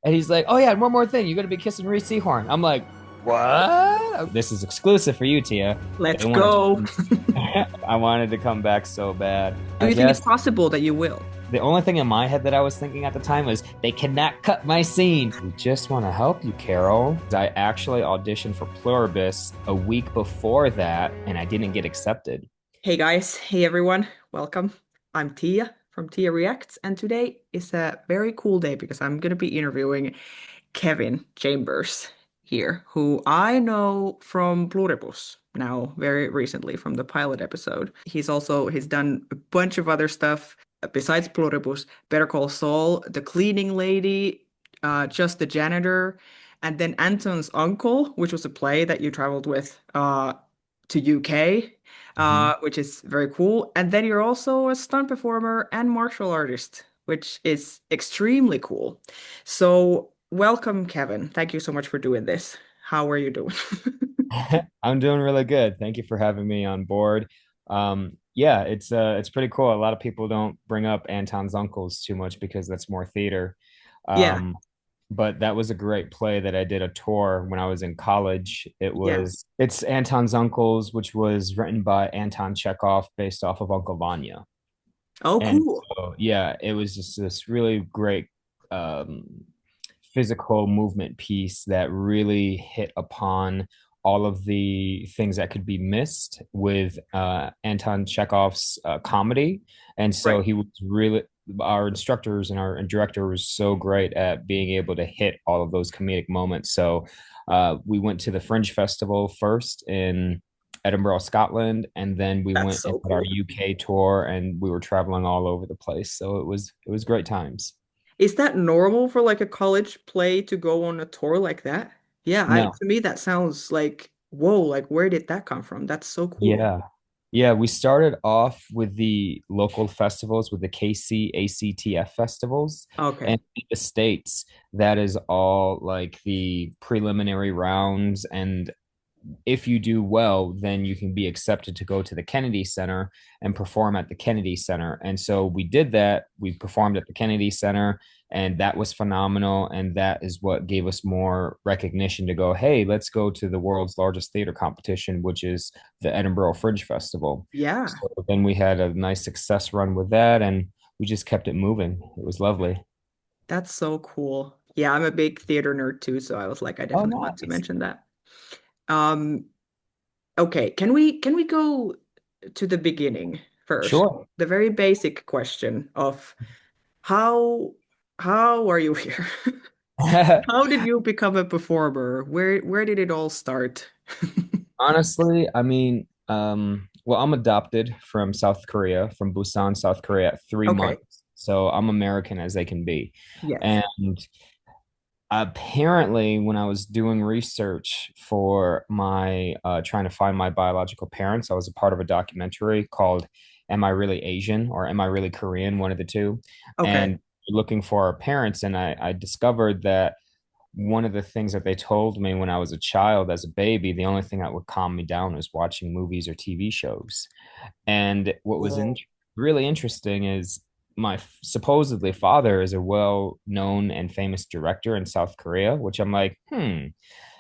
And he's like, "Oh yeah, and one more thing, you're gonna be kissing Reese Seahorn." I'm like, "What? This is exclusive for you, Tia." Let's They wanted go. I wanted to come back so bad. Do I you think it's guess possible that you will? the only thing in my head that I was thinking at the time was they cannot cut my scene. We just want to help you, Carol. I actually auditioned for Pluribus a week before that, and I didn't get accepted. Hey guys, hey everyone, welcome. I'm Tia from Tia Reacts, and today is a very cool day because I'm going to be interviewing Kevin Chambers here, who I know from Pluribus now very recently from the pilot episode. He's done a bunch of other stuff besides Pluribus, Better Call Saul, The Cleaning Lady, Just the Janitor, and then Anton's Uncle, which was a play that you traveled with to UK, Mhm. which is very cool. And then you're also a stunt performer and martial artist, which is extremely cool. So, welcome, Kevin. Thank you so much for doing this. How are you doing? I'm doing really good. Thank you for having me on board. Yeah, it's pretty cool. A lot of people don't bring up Anton's Uncles too much because that's more theater. Yeah, Um, but that was a great play that I did a tour when I was in college. yeah. It's Anton's Uncles, which was written by Anton Chekhov based off of Uncle Vanya. Oh, And cool. so, yeah, it was just this really great um, physical movement piece that really hit upon all of the things that could be missed with Anton Chekhov's comedy. And so Right. he was really, our instructors and our director was so great at being able to hit all of those comedic moments. So we went to the Fringe Festival first in Edinburgh, Scotland, and then we That's went and so did our cool. UK tour, and we were traveling all over the place. So it was great times. Is that normal for like a college play to go on a tour like that? Yeah, No, to me that sounds like, whoa, like where did that come from? That's so cool. yeah. Yeah, we started off with the local festivals, with the KCACTF festivals. Okay. And in the States, that is all like the preliminary rounds. And if you do well, then you can be accepted to go to the Kennedy Center and perform at the Kennedy Center. And so we did that. We performed at the Kennedy Center, and that was phenomenal. And that is what gave us more recognition to go, hey, let's go to the world's largest theater competition, which is the Edinburgh Fringe Festival. Yeah, So then we had a nice success run with that, and we just kept it moving. It was lovely. that's so cool. Yeah, I'm a big theater nerd too, so I was like, I Oh, definitely want to nice. mention that. Um, okay, can we go to the beginning first? Sure. The very basic question of how how are you here? How did you become a performer? Where did it all start? Honestly, I mean, well, I'm adopted from South Korea, from Busan, South Korea, at three Okay. months. So I'm American as they can be. Yes. And apparently, when I was doing research for my trying to find my biological parents, I was a part of a documentary called Am I Really Asian or Am I Really Korean? One of the two. Okay. And looking for our parents, and I discovered that one of the things that they told me when I was a child, as a baby, the only thing that would calm me down was watching movies or TV shows. And what was Whoa. really interesting is my supposedly father is a well-known and famous director in South Korea, which I'm like, hmm.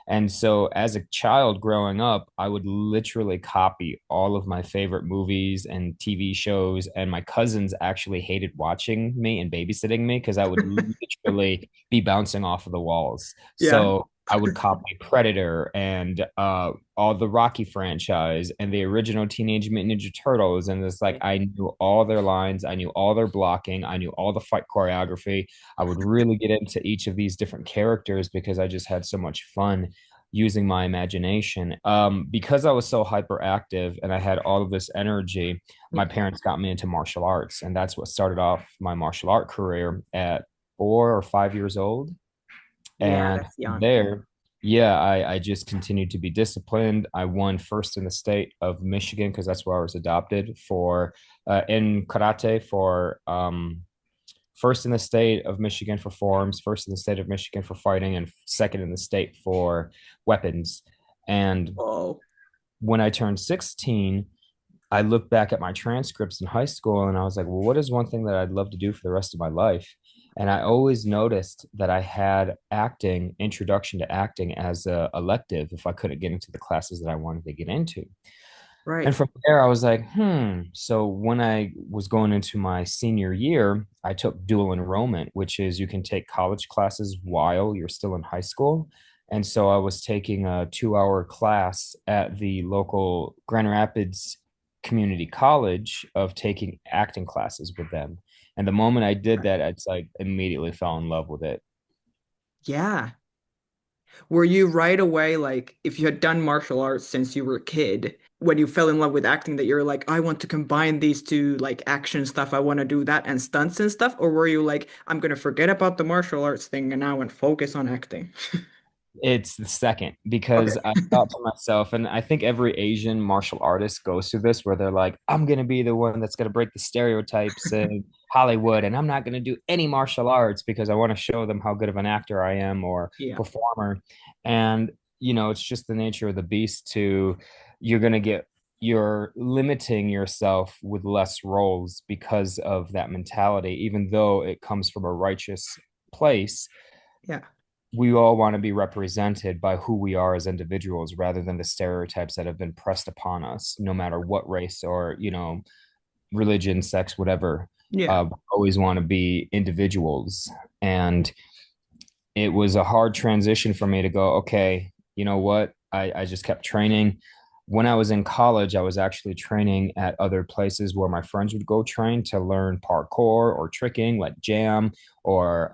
And so as a child growing up, I would literally copy all of my favorite movies and TV shows. And my cousins actually hated watching me and babysitting me because I would literally be bouncing off of the walls. Yeah. So I would copy Predator and all the Rocky franchise and the original Teenage Mutant Ninja Turtles. And it's like I knew all their lines, I knew all their blocking, I knew all the fight choreography. I would really get into each of these different characters because I just had so much fun using my imagination. Because I was so hyperactive and I had all of this energy, my Yeah. parents got me into martial arts, and that's what started off my martial art career at 4 or 5 years old. Yeah, And that's young. there, yeah, I just continued to be disciplined. I won first in the state of Michigan because that's where I was adopted for in karate for first in the state of Michigan for forms, first in the state of Michigan for fighting, and second in the state for weapons. And Whoa. when I turned 16, I looked back at my transcripts in high school and I was like, well, what is one thing that I'd love to do for the rest of my life? And I always noticed that I had acting, introduction to acting as a elective if I couldn't get into the classes that I wanted to get into. And Right. from there, I was like, hmm. So when I was going into my senior year, I took dual enrollment, which is you can take college classes while you're still in high school. And so I was taking a 2 hour class at the local Grand Rapids Community College of taking acting classes with them. And the moment I did that, it's like immediately fell in love with it. Yeah. Were you right away, like, if you had done martial arts since you were a kid, when you fell in love with acting, that you're like, I want to combine these two, like, action stuff, I want to do that, and stunts and stuff? Or were you like, I'm gonna forget about the martial arts thing and now and focus on acting? It's the second Okay. because I thought to myself, and I think every Asian martial artist goes through this where they're like, I'm going to be the one that's going to break the stereotypes in Hollywood, and I'm not going to do any martial arts because I want to show them how good of an actor I am or Yeah. performer. And, it's just the nature of the beast to you're limiting yourself with less roles because of that mentality, even though it comes from a righteous place. Yeah. We all want to be represented by who we are as individuals rather than the stereotypes that have been pressed upon us, no matter what race or, religion, sex, whatever. Yeah. Always want to be individuals. And it was a hard transition for me to go, okay, you know what? I just kept training. When I was in college, I was actually training at other places where my friends would go train to learn parkour or tricking, like Jam or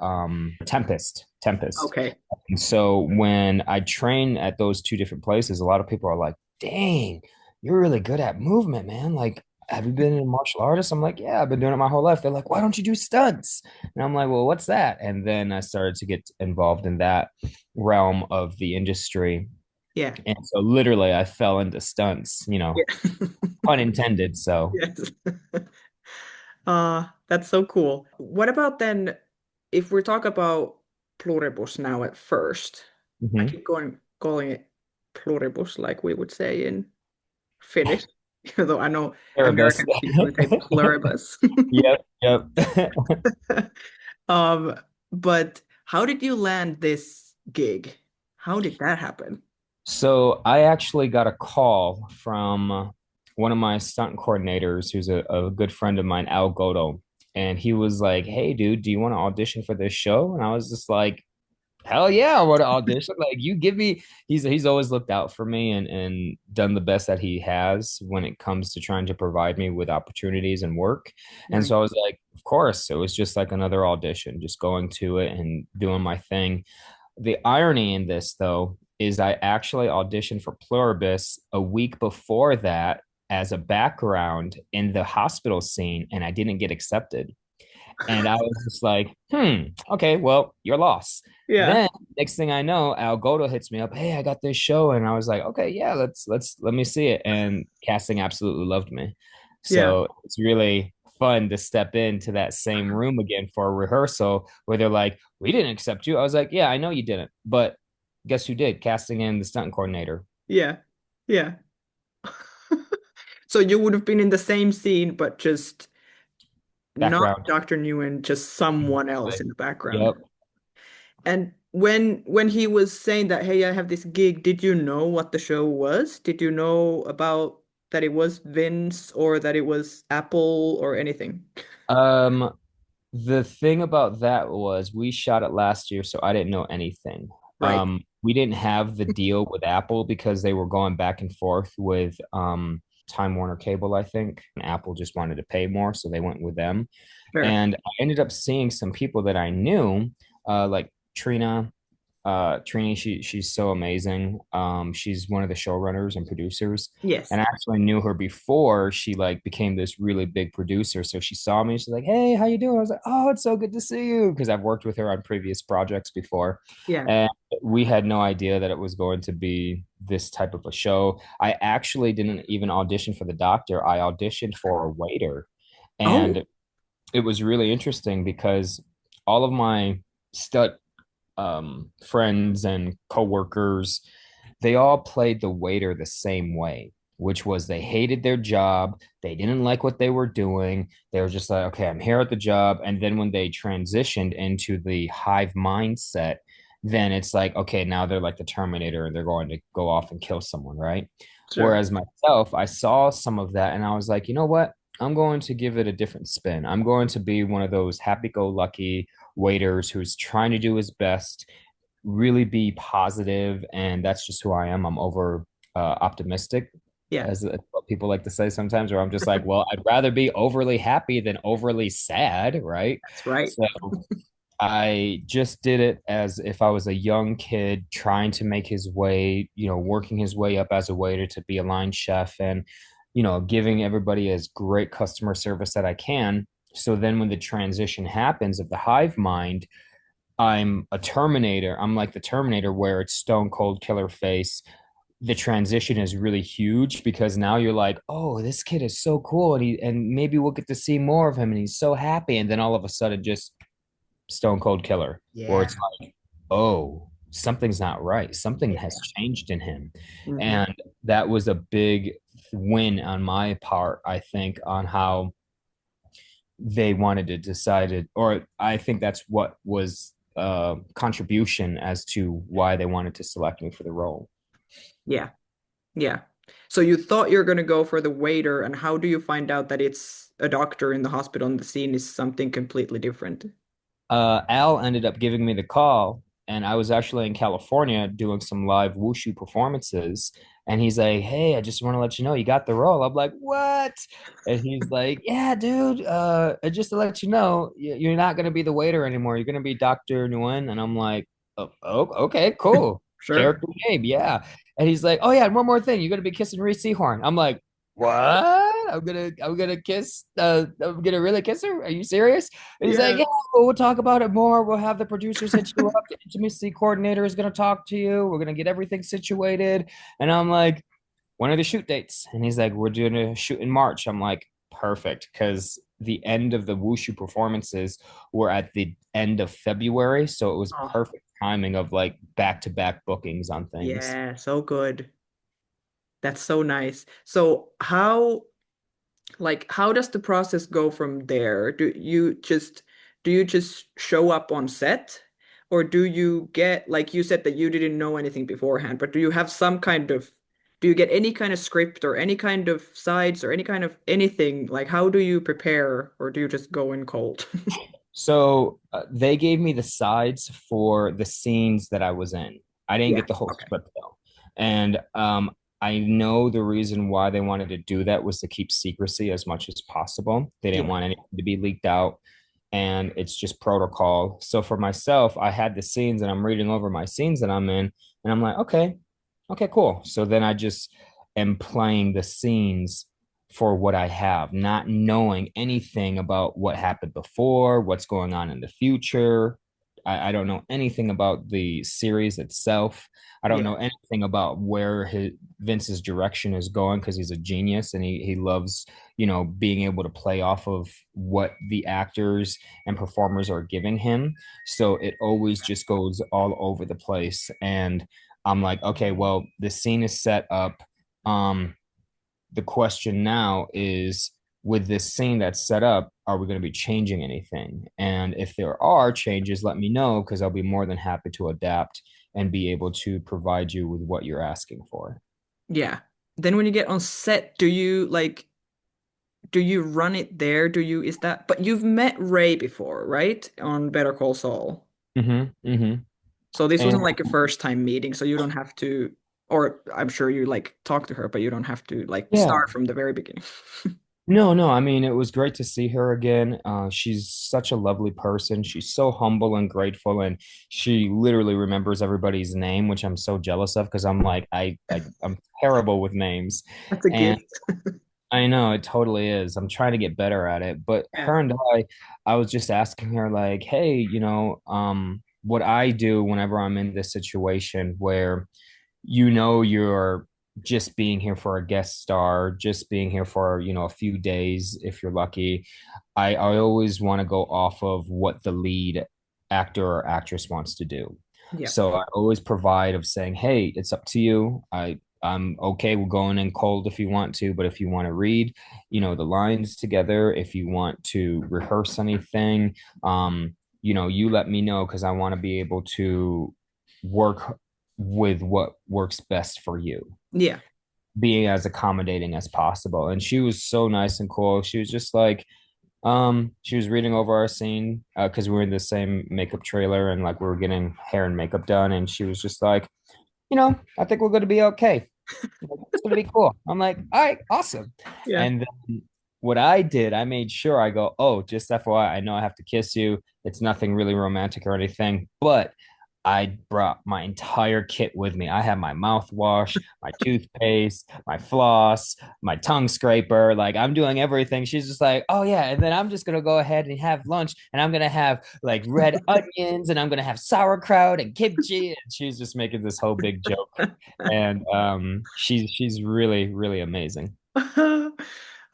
Tempest. Okay. And so when I train at those two different places, a lot of people are like, dang, you're really good at movement, man. Like, have you been a martial artist? I'm like, yeah, I've been doing it my whole life. They're like, why don't you do stunts? And I'm like, well, what's that? And then I started to get involved in that realm of the industry. Yeah. And so literally I fell into stunts, Yeah. pun intended. So, Yes. That's so cool. What about then if we talk about pluribus now at first? I mhm. keep going calling it pluribus like we would say in Finnish, even though I know Pluribus. Americans usually say pluribus. Yep, yep. Um, but how did you land this gig? How did that happen? So I actually got a call from one of my stunt coordinators, who's a good friend of mine, Al Godo. And he was like, hey, dude, do you want to audition for this show? And I was just like, hell yeah, I want to audition. Like, you give me, he's always looked out for me and done the best that he has when it comes to trying to provide me with opportunities and work. And Nice. so I was like, of course, it was just like another audition, just going to it and doing my thing. The irony in this, though, is I actually auditioned for Pluribus a week before that as a background in the hospital scene, and I didn't get accepted. And I was just like, okay, well, your loss. Yeah. Then next thing I know, Al Godo hits me up. Hey, I got this show. And I was like, okay, yeah, let me see it. And casting absolutely loved me. Yeah. So it's really fun to step into that same room again for a rehearsal where they're like, we didn't accept you. I was like, yeah, I know you didn't, but guess who did? Casting in the stunt coordinator. Yeah. Yeah. So you would have been in the same scene, but just not Background. Dr. Nguyen, just someone else in the background. Yep. And when he was saying that, hey, I have this gig, did you know what the show was? Did you know about that it was Vince or that it was Apple or anything? Um, The thing about that was we shot it last year, so I didn't know anything. Right. We didn't have the deal with Apple because they were going back and forth with Time Warner Cable, I think. And Apple just wanted to pay more, so they went with them. Fair. And I ended up seeing some people that I knew, like Trina. Trini, she's so amazing. She's one of the showrunners and producers, Yes. and I actually knew her before she like became this really big producer. So she saw me, she's like, "Hey, how you doing?" I was like, "Oh, it's so good to see you," because I've worked with her on previous projects before, Yeah. and we had no idea that it was going to be this type of a show. I actually didn't even audition for the doctor. I auditioned for a waiter, Oh, and it was really interesting because all of my stud friends and coworkers, they all played the waiter the same way. which was they hated their job. They didn't like what they were doing. They were just like, okay, I'm here at the job. And then when they transitioned into the hive mindset, then it's like, okay, now they're like the Terminator and they're going to go off and kill someone, right? Sure. Whereas myself, I saw some of that and I was like, you know what? I'm going to give it a different spin. I'm going to be one of those happy go lucky waiters who's trying to do his best, really be positive, and that's just who I am. I'm over optimistic, Yeah, as what people like to say sometimes, where I'm just like, well, I'd rather be overly happy than overly sad, right? that's right. So I just did it as if I was a young kid trying to make his way, working his way up as a waiter to be a line chef and, giving everybody as great customer service that I can. So then when the transition happens of the hive mind, I'm a Terminator. I'm like the Terminator where it's stone cold killer face. The transition is really huge because now you're like, oh, this kid is so cool, and maybe we'll get to see more of him, and he's so happy. And then all of a sudden, just stone cold killer, where Yeah. it's like, oh, something's not right. Something has Yeah. changed in him. Hmm. And that was a big win on my part, I think, on how they wanted to decide it, or I think that's what was contribution as to why they wanted to select me for the role. Yeah. Yeah. So you thought you're going to go for the waiter, and how do you find out that it's a doctor in the hospital and the scene is something completely different? Al ended up giving me the call, and I was actually in California doing some live wushu performances. And he's like, "Hey, I just want to let you know you got the role." I'm like, "What?" And he's like, "Yeah, dude. Just to let you know, you're not gonna be the waiter anymore. You're gonna be Doctor Nguyen." And I'm like, "Oh, okay, cool. Sure. Character name, yeah." And he's like, "Oh yeah, and one more thing. You're gonna be kissing Reese Seahorn." I'm like, "What? I'm gonna kiss. I'm gonna really kiss her? Are you serious?" And he's like, Yeah. "Yeah, we'll talk about it more. We'll have the producers hit you up. The intimacy coordinator is going to talk to you. We're going to get everything situated." And I'm like, "When are the shoot dates?" And he's like, "We're doing a shoot in March." I'm like, "Perfect." Because the end of the Wushu performances were at the end of February. So it was Oh, perfect timing of like back to back bookings on things. yeah, so good. That's so nice. So how does the process go from there? Do you just show up on set, or do you get, like you said that you didn't know anything beforehand, but do you have some kind of, do you get any kind of script or any kind of sides or any kind of anything? Like how do you prepare, or do you just go in cold? So they gave me the sides for the scenes that I was in. I didn't Yeah. get the whole Okay. script though. And I know the reason why they wanted to do that was to keep secrecy as much as possible. They didn't Yeah. want anything to be leaked out. And it's just protocol. So for myself, I had the scenes and I'm reading over my scenes that I'm in. And I'm like, okay, cool. So then I just am playing the scenes for what I have, not knowing anything about what happened before, what's going on in the future. I don't know anything about the series itself. I don't Yeah. know anything about where Vince's direction is going because he's a genius and he loves, being able to play off of what the actors and performers are giving him. So it always just goes all over the place. And I'm like, okay, well, the scene is set up. Um, the question now is, with this scene that's set up, are we going to be changing anything? And if there are changes, let me know because I'll be more than happy to adapt and be able to provide you with what you're asking for. Yeah. Then when you get on set, do you run it there? Is that, but you've met Ray before, right? On Better Call Saul. Mm-hmm. So this And wasn't like a first time meeting, so you don't have to, or I'm sure you like talk to her, but you don't have to like yeah, start from the very beginning. no. I mean, it was great to see her again. She's such a lovely person. She's so humble and grateful, and she literally remembers everybody's name, which I'm so jealous of because I'm like, I'm terrible with names. That's a And gift. I know it totally is. I'm trying to get better at it. But Yeah. her and I was just asking her, like, hey, what I do whenever I'm in this situation where you're just being here for a guest star, just being here for, a few days if you're lucky. I always want to go off of what the lead actor or actress wants to do. Yeah. So I always provide of saying, hey, it's up to you. I'm okay with going in cold if you want to, but if you want to read, the lines together, if you want to rehearse anything, you let me know because I want to be able to work with what works best for you, Yeah. being as accommodating as possible. And she was so nice and cool. She was just like, she was reading over our scene because we were in the same makeup trailer and like we were getting hair and makeup done, and she was just like, I think we're going to be okay. Like, it's going to be cool. I'm like, all right, awesome. Yeah. And then what I did, I made sure I go, oh, just FYI, I know I have to kiss you. It's nothing really romantic or anything, but I brought my entire kit with me. I have my mouthwash, my toothpaste, my floss, my tongue scraper. Like I'm doing everything. She's just like, oh yeah. And then I'm just gonna go ahead and have lunch, and I'm gonna have like red onions, and I'm gonna have sauerkraut and kimchi. And she's just making this whole big joke. And she's really, really amazing.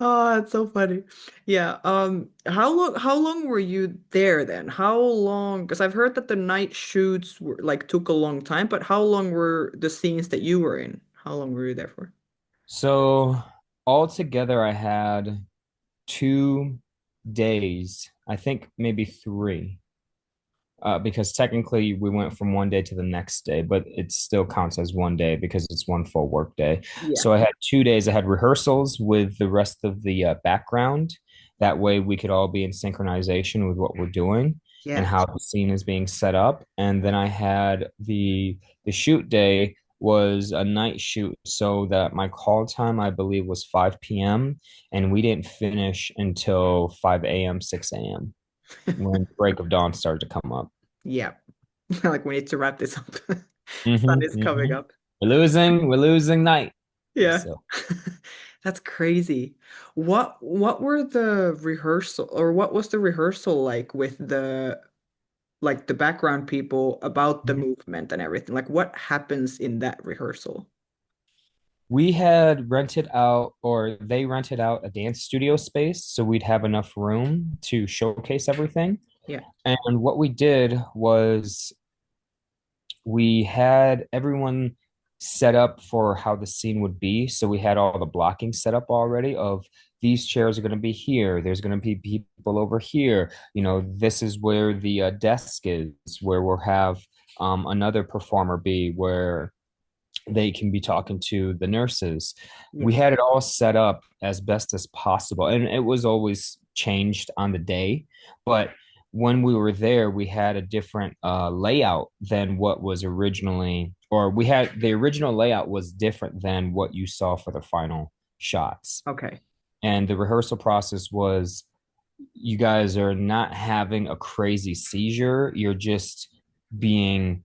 Oh, it's so funny. Yeah. How long were you there then? How long? Because I've heard that the night shoots were like took a long time, but how long were the scenes that you were in? How long were you there for? So altogether, I had 2 days, I think maybe three, because technically we went from one day to the next day, but it still counts as one day because it's one full work day. Yeah. So I had 2 days. I had rehearsals with the rest of the background. That way we could all be in synchronization with what we're doing and Yeah. how the scene is being set up. And then I had the shoot day was a night shoot, so that my call time I believe was 5 p.m. and we didn't finish until 5 a.m., 6 a.m. when the break of dawn started to come up. Yeah. Like we need to wrap this up. Sun is coming Hmm. up. We're losing night. Yeah. So That's crazy. What were the rehearsal or what was the rehearsal like with the background people about the mhm. movement and everything? Like what happens in that rehearsal? We had rented out, or they rented out a dance studio space, so we'd have enough room to showcase everything. Yeah. And what we did was we had everyone set up for how the scene would be. So we had all the blocking set up already of these chairs are going to be here. There's going to be people over here. This is where the desk is, where we'll have another performer be, where they can be talking to the nurses. Yeah. We had it all set up as best as possible, and it was always changed on the day. But when we were there, we had a different layout than what was originally, or we had the original layout was different than what you saw for the final shots. Okay. And the rehearsal process was you guys are not having a crazy seizure. You're just being,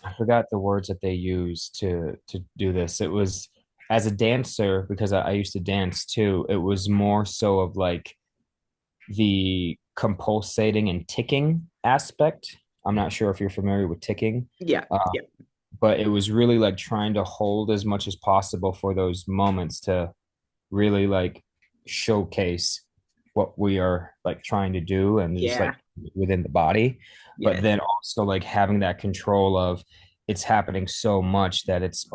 I forgot the words that they used to do this. It was as a dancer, because I used to dance too. It was more so of like the compulsating and ticking aspect. I'm not sure if you're familiar with ticking, Yeah. uh, Yeah. but it was really like trying to hold as much as possible for those moments to really like showcase what we are like trying to do and just Yeah. like within the body, but Yes. then also like having that control of it's happening so much that it's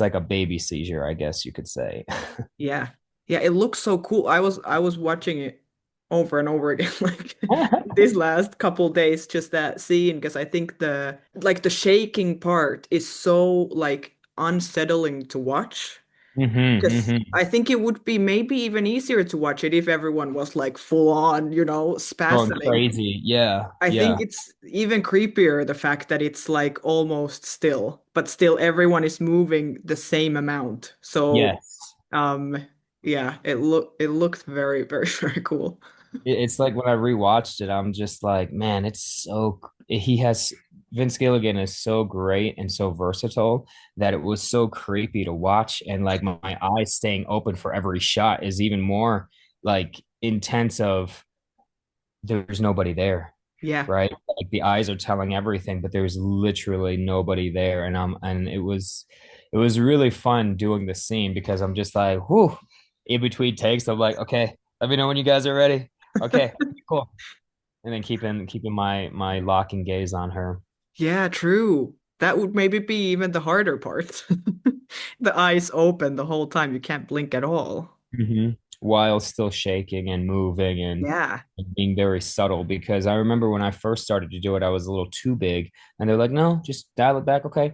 like a baby seizure, I guess you could say. Yeah. Yeah, it looks so cool. I was watching it over and over again like these last couple days just that scene because I think the shaking part is so like unsettling to watch. Because Hmm. I think it would be maybe even easier to watch it if everyone was like full on, Going spasming. crazy. Yeah. I Yeah. think it's even creepier the fact that it's like almost still, but still everyone is moving the same amount. So, Yes. um, yeah, it looked very, very, very cool. It's like when I rewatched it, I'm just like, man, he has Vince Gilligan is so great and so versatile that it was so creepy to watch. And like my eyes staying open for every shot is even more like intense of there's nobody there, Yeah, right? Like the eyes are telling everything, but there's literally nobody there. And it was really fun doing the scene because I'm just like, whew, in between takes, I'm like, okay, let me know when you guys are ready. Okay, cool. And then keeping my lock and gaze on her. yeah, true. That would maybe be even the harder part. The eyes open the whole time. You can't blink at all. hmm While still shaking and moving and Yeah. being very subtle. Because I remember when I first started to do it, I was a little too big, and they're like, "No, just dial it back, okay?"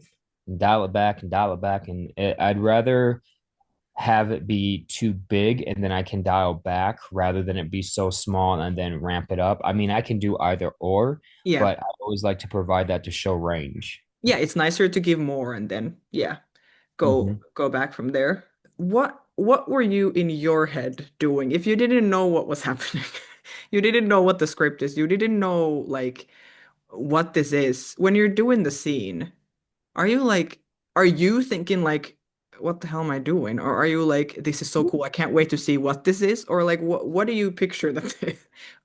And dial it back and dial it back, and I'd rather have it be too big and then I can dial back rather than it be so small and then ramp it up. I mean, I can do either or, Yeah. but I always like to provide that to show range. Yeah, it's nicer to give more and then yeah, hmm go back from there. What were you in your head doing if you didn't know what was happening? You didn't know what the script is. You didn't know like what this is. When you're doing the scene, are you like are you thinking like what the hell am I doing? Or are you like this is so cool. I can't wait to see what this is? Or like what do you picture that?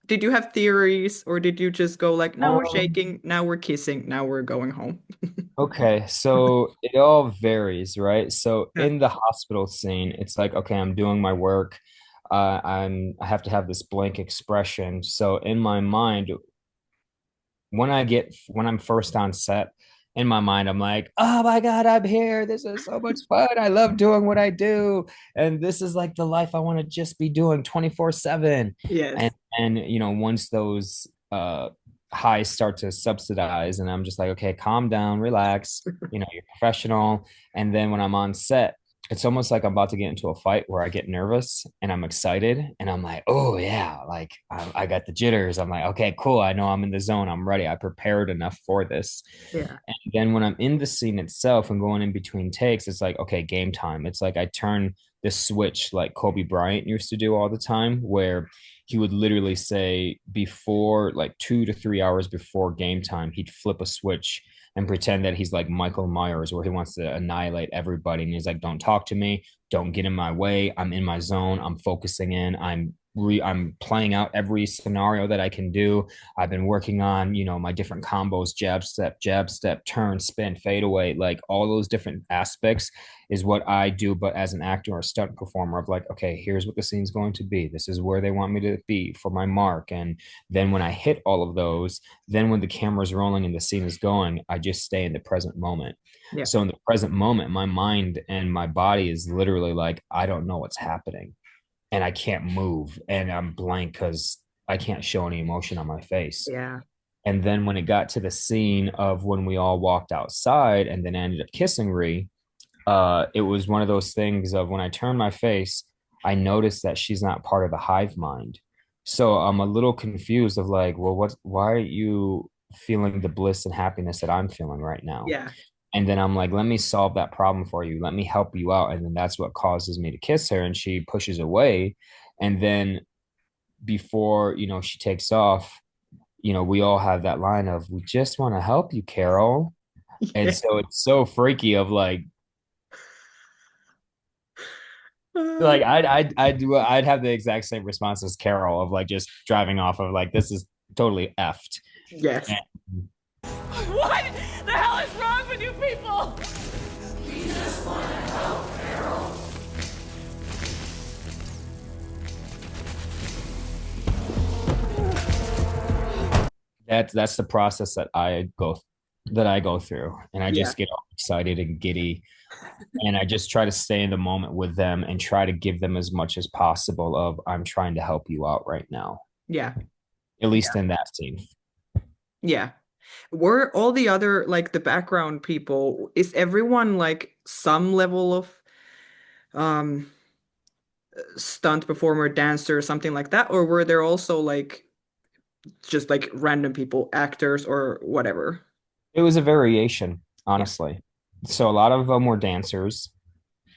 Did you have theories or did you just go like now we're Um, shaking, now we're kissing, now we're going home? okay, so it all varies, right? So Yeah. in the hospital scene, it's like, okay, I'm doing my work. I have to have this blank expression. So in my mind, when I'm first on set, in my mind I'm like, oh my god, I'm here, this is so much fun, I love doing what I do, and this is like the life I want to just be doing 24/7. and Yes. once those highs start to subsidize and I'm just like, okay, calm down, relax, you're professional. And then when I'm on set, it's almost like I'm about to get into a fight where I get nervous and I'm excited and I'm like, oh yeah, like I got the jitters. I'm like, okay, cool. I know I'm in the zone. I'm ready. I prepared enough for this. Yeah. And then when I'm in the scene itself and going in between takes, it's like, okay, game time. It's like I turn the switch like Kobe Bryant used to do all the time, where he would literally say before like 2 to 3 hours before game time, he'd flip a switch and pretend that he's like Michael Myers, where he wants to annihilate everybody. And he's like, don't talk to me. Don't get in my way. I'm in my zone. I'm focusing in. I'm playing out every scenario that I can do. I've been working on, my different combos, jab, step, turn, spin, fade away, like all those different aspects is what I do, but as an actor or a stunt performer of like, okay, here's what the scene's going to be. This is where they want me to be for my mark. And then when I hit all of those, then when the camera's rolling and the scene is going, I just stay in the present moment. Yeah. So in the present moment, my mind and my body is literally like, I don't know what's happening and I can't move and I'm blank because I can't show any emotion on my face. Yeah. And then when it got to the scene of when we all walked outside and then I ended up kissing Ree, it was one of those things of when I turned my face, I noticed that she's not part of the hive mind. So I'm a little confused of like, well, why are you feeling the bliss and happiness that I'm feeling right now? Yeah. And then I'm like, let me solve that problem for you. Let me help you out. And then that's what causes me to kiss her. And she pushes away. And then before, she takes off, we all have that line of, we just want to help you, Carol. And Yeah. so it's so freaky of Uh, I'd have the exact same response as Carol of like just driving off of like, this is totally effed. yes. And What the hell is wrong with you people? that's the process that I go through. And I Yeah. just get all excited and giddy. And I just try to stay in the moment with them and try to give them as much as possible of I'm trying to help you out right now, Yeah. at least Yeah. in that scene. Yeah. Were all the other like the background people, is everyone like some level of um stunt performer, dancer, something like that? Or were there also like just like random people, actors or whatever? It was a variation, Yeah. honestly. So a lot of them were dancers,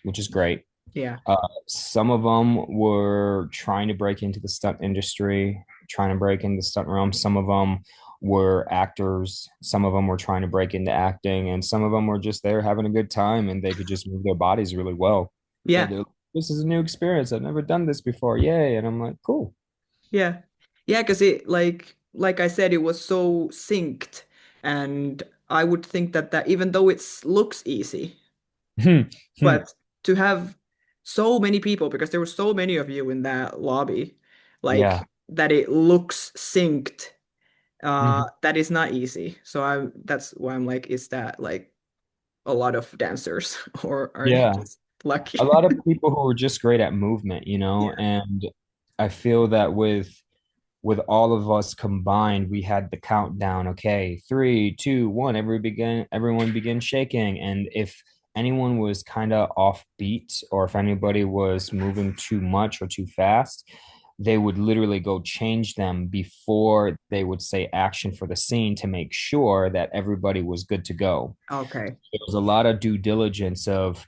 which is great. Yeah. Uh, some of them were trying to break into the stunt industry, trying to break into the stunt realm. Some of them were actors. Some of them were trying to break into acting, and some of them were just there having a good time, and they could just move their bodies really well. And Yeah. they're like, this is a new experience. I've never done this before. Yay! And I'm like, cool. Yeah. Yeah, because it like I said, it was so synced. And I would think that even though it looks easy, but to have so many people, because there were so many of you in that lobby, Yeah. like that it looks synced, Mhm. that is not easy. So I'm that's why I'm like, is that like a lot of dancers, or are they Yeah. just lucky? A lot of people who are just great at movement, Yeah. and I feel that with all of us combined, we had the countdown. Okay, three, two, one. Everyone began shaking, and if anyone was kind of offbeat, or if anybody was moving too much or too fast, they would literally go change them before they would say action for the scene to make sure that everybody was good to go. Okay. There was a lot of due diligence of,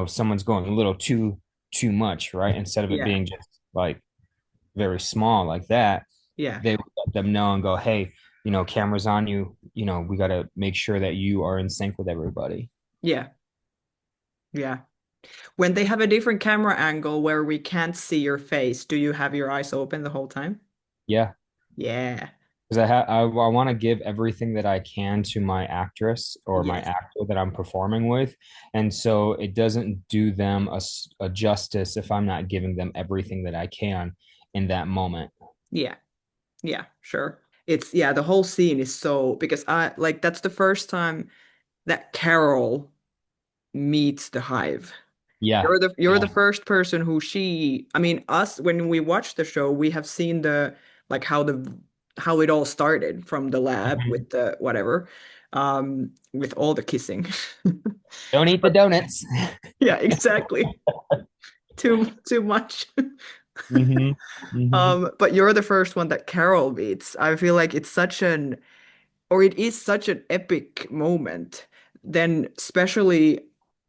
someone's going a little too much, right? Instead of it Yeah. being just like very small like that, Yeah. they would let them know and go, hey, cameras on you, we got to make sure that you are in sync with everybody. Yeah. Yeah. When they have a different camera angle where we can't see your face, do you have your eyes open the whole time? Yeah, Yeah. because I want to give everything that I can to my actress or my Yes. actor that I'm performing with, and so it doesn't do them a justice if I'm not giving them everything that I can in that moment. Yeah. Yeah, sure. It's yeah, the whole scene is so because I like that's the first time that Carol meets the hive. Yeah, You're the yeah. first person who she I mean us when we watch the show we have seen the like how it all started from the lab Mhm. with the whatever with all the kissing. Don't eat the But donuts. yeah, exactly. Too much. Hmm. Hmm. But you're the first one that Carol meets. I feel like it's such an or it is such an epic moment, then especially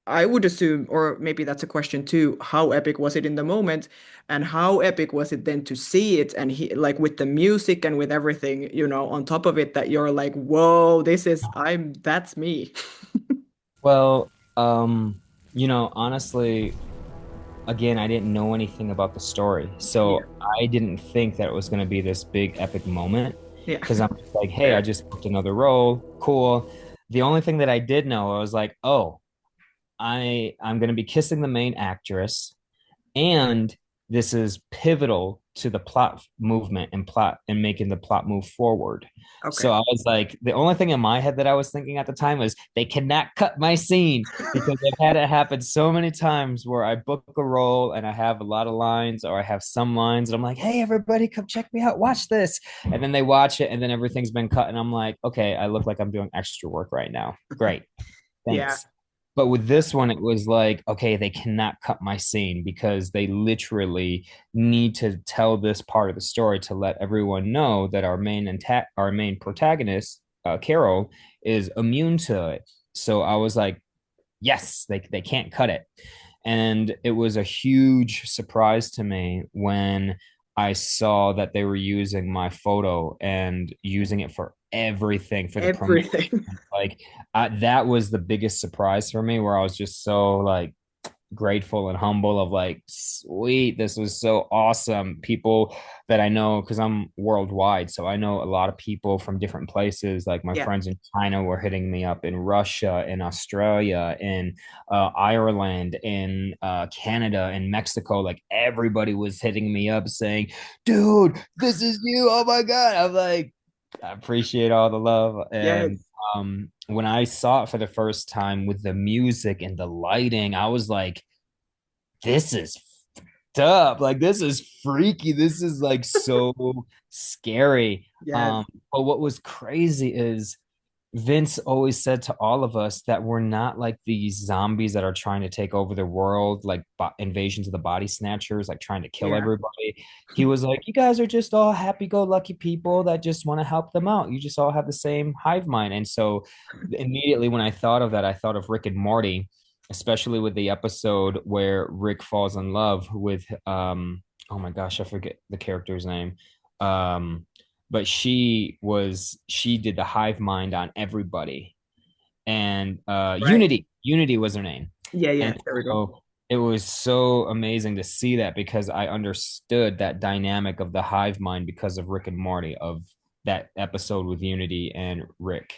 I would assume, or maybe that's a question too, how epic was it in the moment? And how epic was it then to see it and he like with the music and with everything, on top of it that you're like, whoa, that's me. Well, honestly, again, I didn't know anything about the story. Yeah. So I didn't think that it was going to be this big epic moment Yeah. because I'm just like, hey, I Fair. just booked another role. Cool. The only thing that I did know, I was like, oh, I'm going to be kissing the main actress, and this is pivotal to the plot movement and plot and making the plot move forward. So Okay. I was like, the only thing in my head that I was thinking at the time was they cannot cut my scene, because I've had it happen so many times where I book a role and I have a lot of lines or I have some lines and I'm like, hey, everybody, come check me out, watch this. And then they watch it and then everything's been cut and I'm like, okay, I look like I'm doing extra work right now. Great. Yeah. Thanks. But with this one, it was like, okay, they cannot cut my scene because they literally need to tell this part of the story to let everyone know that our main protagonist, Carol, is immune to it. So I was like, yes, they can't cut it. And it was a huge surprise to me when I saw that they were using my photo and using it for everything for the promotion. Everything. Like that was the biggest surprise for me, where I was just so like grateful and humble of like, sweet, this was so awesome. People that I know, because I'm worldwide, so I know a lot of people from different places. Like my Yeah. friends in China were hitting me up, in Russia, in Australia, in Ireland, in Canada, in Mexico. Like everybody was hitting me up saying, dude, this is you, oh my god. I'm like, I appreciate all the love. And Yes. when I saw it for the first time with the music and the lighting, I was like, this is up. Like, this is freaky. This is like so scary. Yes. But what was crazy is Vince always said to all of us that we're not like these zombies that are trying to take over the world, like invasions of the body snatchers, like trying to kill Yeah. everybody. He was like, you guys are just all happy go lucky people that just want to help them out. You just all have the same hive mind. And so immediately when I thought of that, I thought of Rick and Morty, especially with the episode where Rick falls in love with, oh my gosh, I forget the character's name. Um, but she did the hive mind on everybody, and Right. Unity was her name. Yeah, yeah. And There we go. so it was so amazing to see that, because I understood that dynamic of the hive mind because of Rick and Morty, of that episode with Unity and Rick.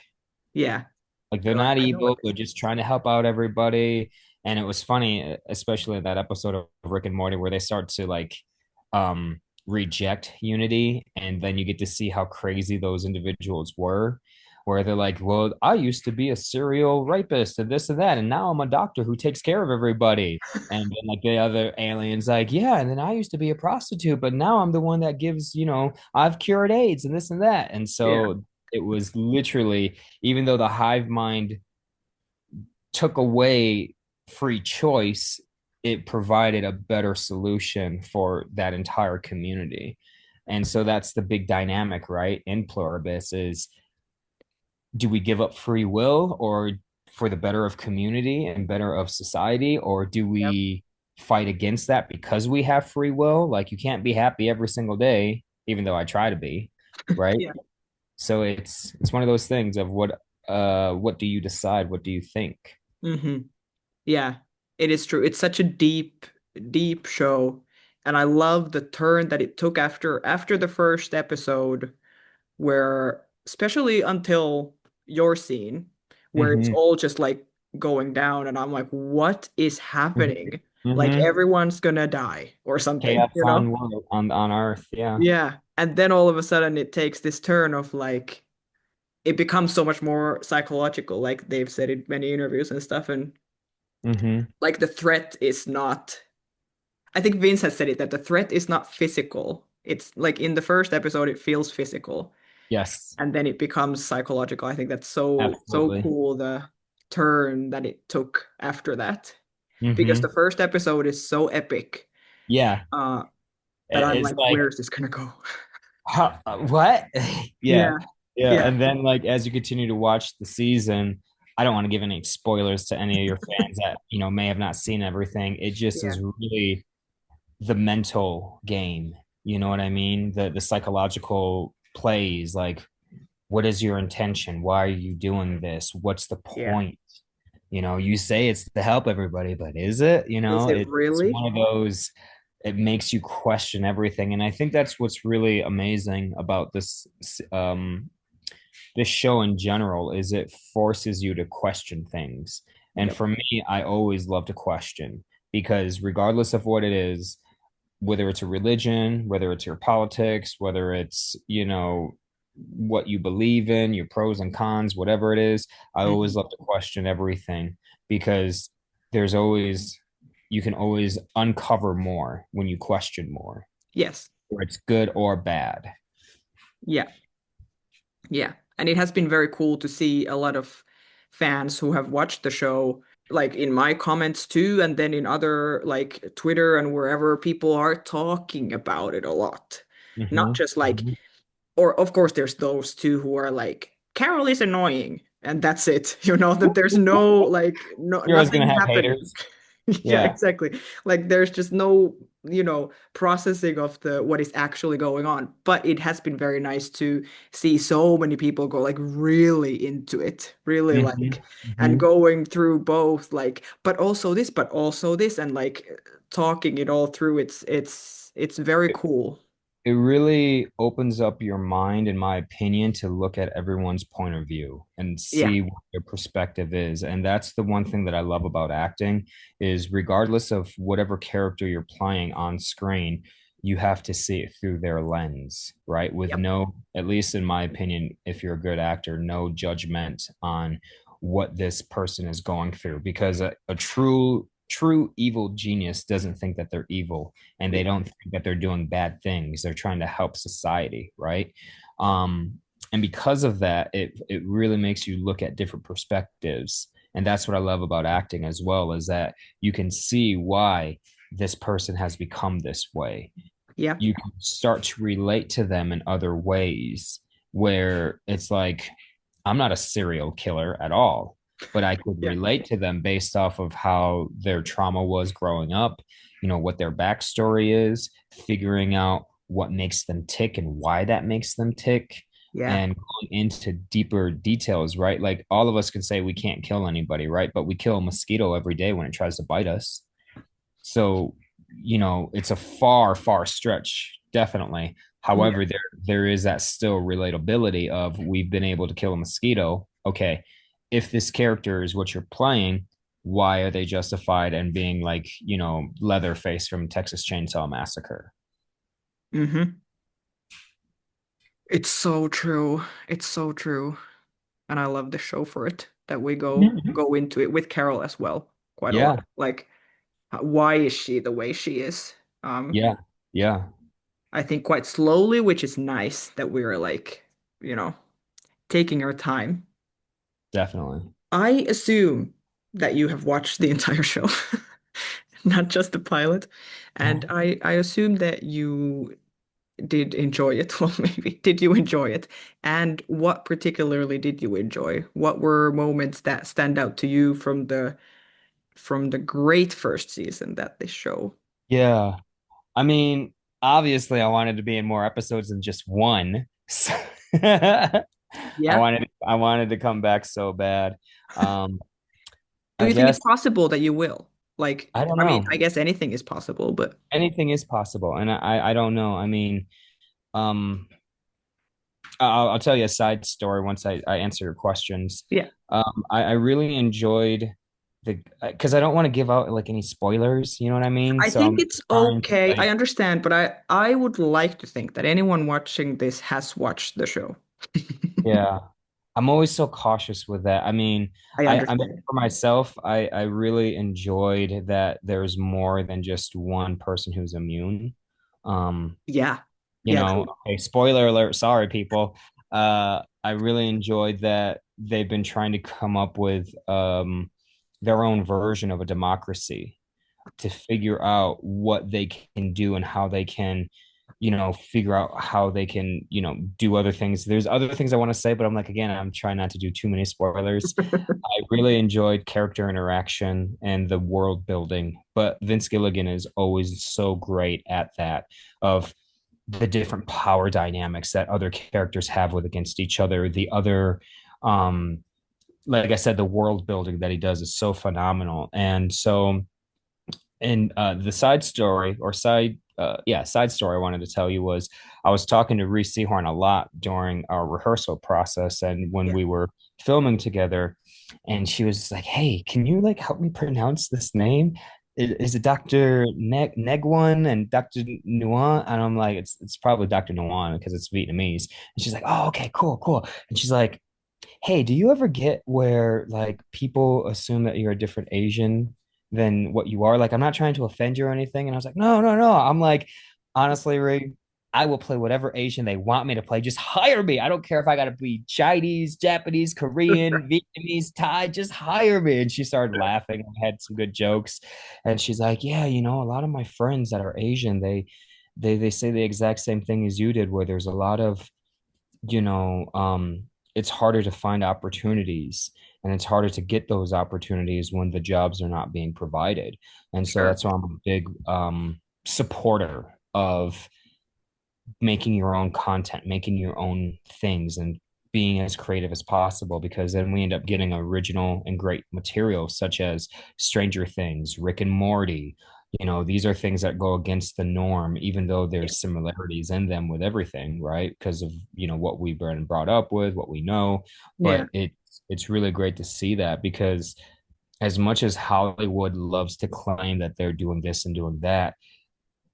Yeah. Like, they're Sure. not I know what evil, they're this just is. trying to help out everybody. And it was funny, especially in that episode of Rick and Morty, where they start to like reject Unity, and then you get to see how crazy those individuals were. where they're like, well, I used to be a serial rapist and this and that, and now I'm a doctor who takes care of everybody. And then like the other aliens, like, yeah, and then I used to be a prostitute, but now I'm the one that gives, I've cured AIDS and this and that. And Yeah. so it was literally, even though the hive mind took away free choice, it provided a better solution for that entire community. And so that's the big dynamic, right? In Pluribus is, do we give up free will or for the better of community and better of society, or do Yep. we fight against that because we have free will? Like you can't be happy every single day, even though I try to be, right? Yeah. So it's one of those things of what do you decide? What do you think? Hmm. Yeah, it is true. It's such a deep, deep show. And I love the turn that it took after the first episode, where especially until your scene, where it's Mm-hmm. all just like going down, and I'm like, what is happening? Like Mm-hmm. everyone's gonna die or something, Chaos on on Earth. Yeah. Yeah. And then all of a sudden it takes this turn of like it becomes so much more psychological, like they've said in many interviews and stuff. And Mm-hmm. like the threat is not, I think Vince has said it, that the threat is not physical. It's like in the first episode it feels physical Yes. and then it becomes psychological. I think that's so Absolutely. cool, the turn that it took after that. Because the Mm-hmm. first episode is so epic, Yeah. uh that I'm It's like, like, where is this gonna go? what? Yeah. Yeah. Yeah. Yeah. And then like as you continue to watch the season, I don't want to give any spoilers to any of your fans that, may have not seen everything. It just Yeah. is really the mental game. You know what I mean? The psychological plays, like what is your intention? Why are you doing this? What's the Yeah. point? You say it's to help everybody, but is it? Is it It's really? one of those, it makes you question everything. And I think that's what's really amazing about this show in general is it forces you to question things. And Yep. for me, I always love to question because regardless of what it is, whether it's a religion, whether it's your politics, whether it's, what you believe in, your pros and cons, whatever it is, I always Hmm. love to question everything because there's always, you can always uncover more when you question more, Yes. whether it's good or bad. Yeah. Yeah. And it has been very cool to see a lot of fans who have watched the show, like in my comments too, and then in other like Twitter and wherever people are talking about it a lot. Not Mm-hmm. just like, Mm-hmm. or of course there's those two who are like, Carol is annoying, and that's it. That there's no like no You're always going nothing to have happening. haters. Yeah, Yeah. exactly. Like there's just no, processing of the what is actually going on. But it has been very nice to see so many people go like really into it, really Mm-hmm. like, and Mm-hmm. going through both like, but also this, and like talking it all through. It's very cool. It really opens up your mind, in my opinion, to look at everyone's point of view and Yeah. see what their perspective is. And that's the one thing that I love about acting is regardless of whatever character you're playing on screen, you have to see it through their lens, right? With Yep. no, at least in my opinion, if you're a good actor, no judgment on what this person is going through. Because a true evil genius doesn't think that they're evil and they Yeah. don't think that they're doing bad things. They're trying to help society, right? Um, and because of that, it really makes you look at different perspectives. And that's what I love about acting as well, is that you can see why this person has become this way. Yeah. You can start to relate to them in other ways where it's like, I'm not a serial killer at all, but I could Yeah. relate to them based off of how their trauma was growing up, what their backstory is, figuring out what makes them tick and why that makes them tick, Yeah. and going into deeper details, right? Like all of us can say we can't kill anybody, right? But we kill a mosquito every day when it tries to bite us. So, it's a far stretch, definitely. Yeah. However, there is that still relatability of we've been able to kill a mosquito. Okay, if this character is what you're playing, why are they justified in being like, Leatherface from Texas Chainsaw Massacre? Hmm. It's so true. It's so true. and I love the show for it that we Mhm. go into it with Carol as well quite a lot. Yeah, Like, why is she the way she is? Um, yeah, yeah, I think quite slowly, which is nice that we're like, you know, taking our time. definitely. I assume that you have watched the entire show, not just the pilot, and I assume that you did enjoy it. Well, maybe did you enjoy it? And what particularly did you enjoy? What were moments that stand out to you from the great first season that they show? Yeah. I mean, obviously, I wanted to be in more episodes than just one. So Yeah. I wanted to come back so bad. Um, Do I you think it's guess possible that you will? Like, I don't I mean, know. I guess anything is possible, but Anything is possible, and I don't know. I mean, um, I'll tell you a side story once I answer your questions. yeah. I really enjoyed the because I don't want to give out like any spoilers. You know what I mean? I So think I'm it's trying to okay. I like understand, but I would like to think that anyone watching this has watched the show. yeah. I'm always so cautious with that. I mean, I I mean understand. for myself, I really enjoyed that there's more than just one person who's immune. Um, Yeah. you Yeah, know, true. okay, spoiler alert, sorry people. I really enjoyed that they've been trying to come up with their own version of a democracy to figure out what they can do and how they can, figure out how they can, do other things. There's other things I want to say, but I'm like, again, I'm trying not to do too many spoilers. I really enjoyed character interaction and the world building, but Vince Gilligan is always so great at that of the different power dynamics that other characters have with against each other. The other, like I said, the world building that he does is so phenomenal. And so and the side story or side story I wanted to tell you was I was talking to Reese Seahorn a lot during our rehearsal process and when Yeah. we were filming together, and she was like, "Hey, can you like help me pronounce this name? Is it Dr. Negwan and Dr. Nguyen?" And I'm like, "It's probably Dr. Nguyen because it's Vietnamese." And she's like, "Oh, okay, cool, cool." And she's like, "Hey, do you ever get where like people assume that you're a different Asian than what you are? Like, I'm not trying to offend you or anything." And I was like, "No, no, no." I'm like, honestly, Ray, I will play whatever Asian they want me to play. Just hire me. I don't care if I got to be Chinese, Japanese, Korean, Vietnamese, Thai. Just hire me. And she started laughing and had some good jokes. And she's like, "Yeah, a lot of my friends that are Asian, they say the exact same thing as you did, where there's a lot of you know, it's harder to find opportunities and it's harder to get those opportunities when the jobs are not being provided." And so Sure. that's why I'm a big supporter of making your own content, making your own things, and being as creative as possible because then we end up getting original and great material such as Stranger Things, Rick and Morty. These are things that go against the norm, even though Yeah. there's similarities in them with everything, right? Because of, what we've been brought up with, what we know. Yeah. But it's really great to see that because as much as Hollywood loves to claim that they're doing this and doing that,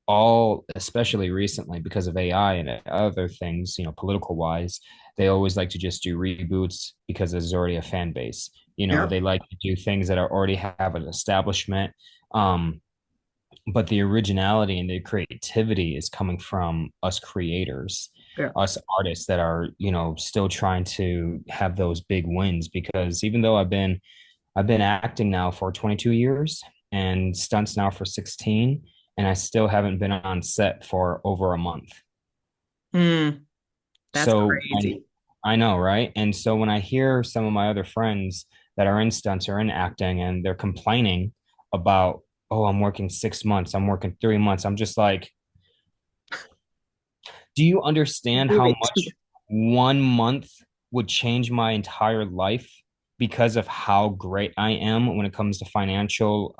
all especially recently because of AI and other things, political wise, they always like to just do reboots because there's already a fan base. Yeah. They like to do things that are already have an establishment. Um, but the originality and the creativity is coming from us creators, Yeah. us artists that are, still trying to have those big wins because even though I've been acting now for 22 years and stunts now for 16, and I still haven't been on set for over a month. Hmm. That's So crazy. I know, right? And so when I hear some of my other friends that are in stunts or in acting and they're complaining about, "Oh, I'm working 6 months, I'm working 3 months," I'm just like, do you understand Do how it. much 1 month would change my entire life because of how great I am when it comes to financial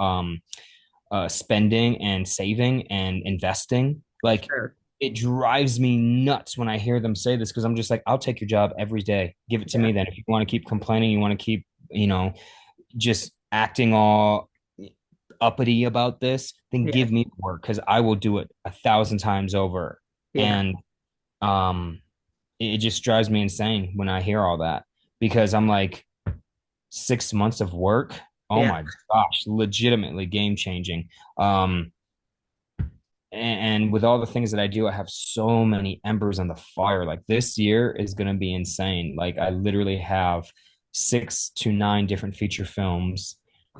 spending and saving and investing? Like, Sure. it drives me nuts when I hear them say this because I'm just like, I'll take your job every day. Give it to Yeah. me then. If you want to keep complaining, you want to keep, just acting all uppity about this, then Yeah. give me work because I will do it 1,000 times over. Yeah. And um, it just drives me insane when I hear all that. because I'm like 6 months of work. Oh Yeah. my gosh, legitimately game changing. Um, and with all the things that I do, I have so many embers on the fire. Like this year is going to be insane. Like I literally have 6 to 9 different feature films,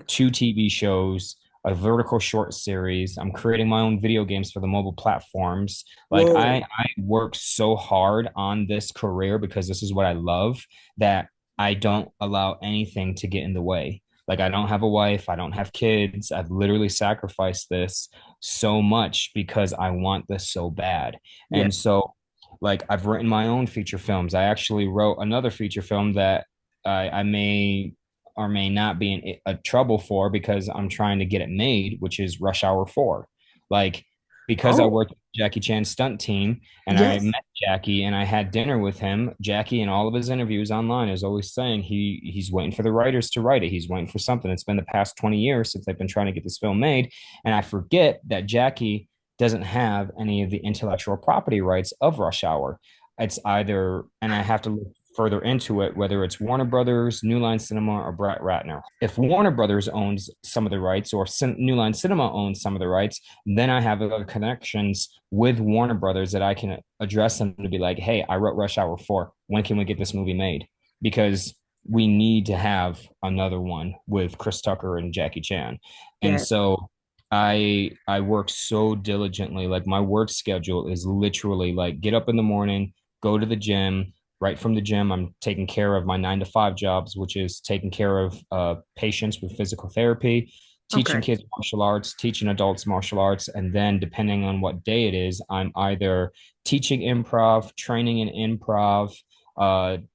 2 TV shows, a vertical short series. I'm creating my own video games for the mobile platforms. Like Whoa. I work so hard on this career because this is what I love that I don't allow anything to get in the way. Like I don't have a wife, I don't have kids. I've literally sacrificed this so much because I want this so bad. Yeah. And so, like, I've written my own feature films. I actually wrote another feature film that I may or may not be in a trouble for because I'm trying to get it made, which is Rush Hour 4. Like, because I Oh, worked with Jackie Chan's stunt team and I yes. met Jackie and I had dinner with him. Jackie, in all of his interviews online, is always saying he's waiting for the writers to write it. He's waiting for something. It's been the past 20 years since they've been trying to get this film made. And I forget that Jackie doesn't have any of the intellectual property rights of Rush Hour. It's either, and I have to look further into it, whether it's Warner Brothers, New Line Cinema, or Brett Ratner. If Warner Brothers owns some of the rights, or New Line Cinema owns some of the rights, then I have other connections with Warner Brothers that I can address them to be like, hey, I wrote Rush Hour 4. When can we get this movie made? Because we need to have another one with Chris Tucker and Jackie Chan. And Yes. so I work so diligently. Like my work schedule is literally like get up in the morning, go to the gym. Right from the gym, I'm taking care of my 9 to 5 jobs, which is taking care of patients with physical therapy, teaching Okay. kids martial arts, teaching adults martial arts, and then depending on what day it is, I'm either teaching improv, training in improv,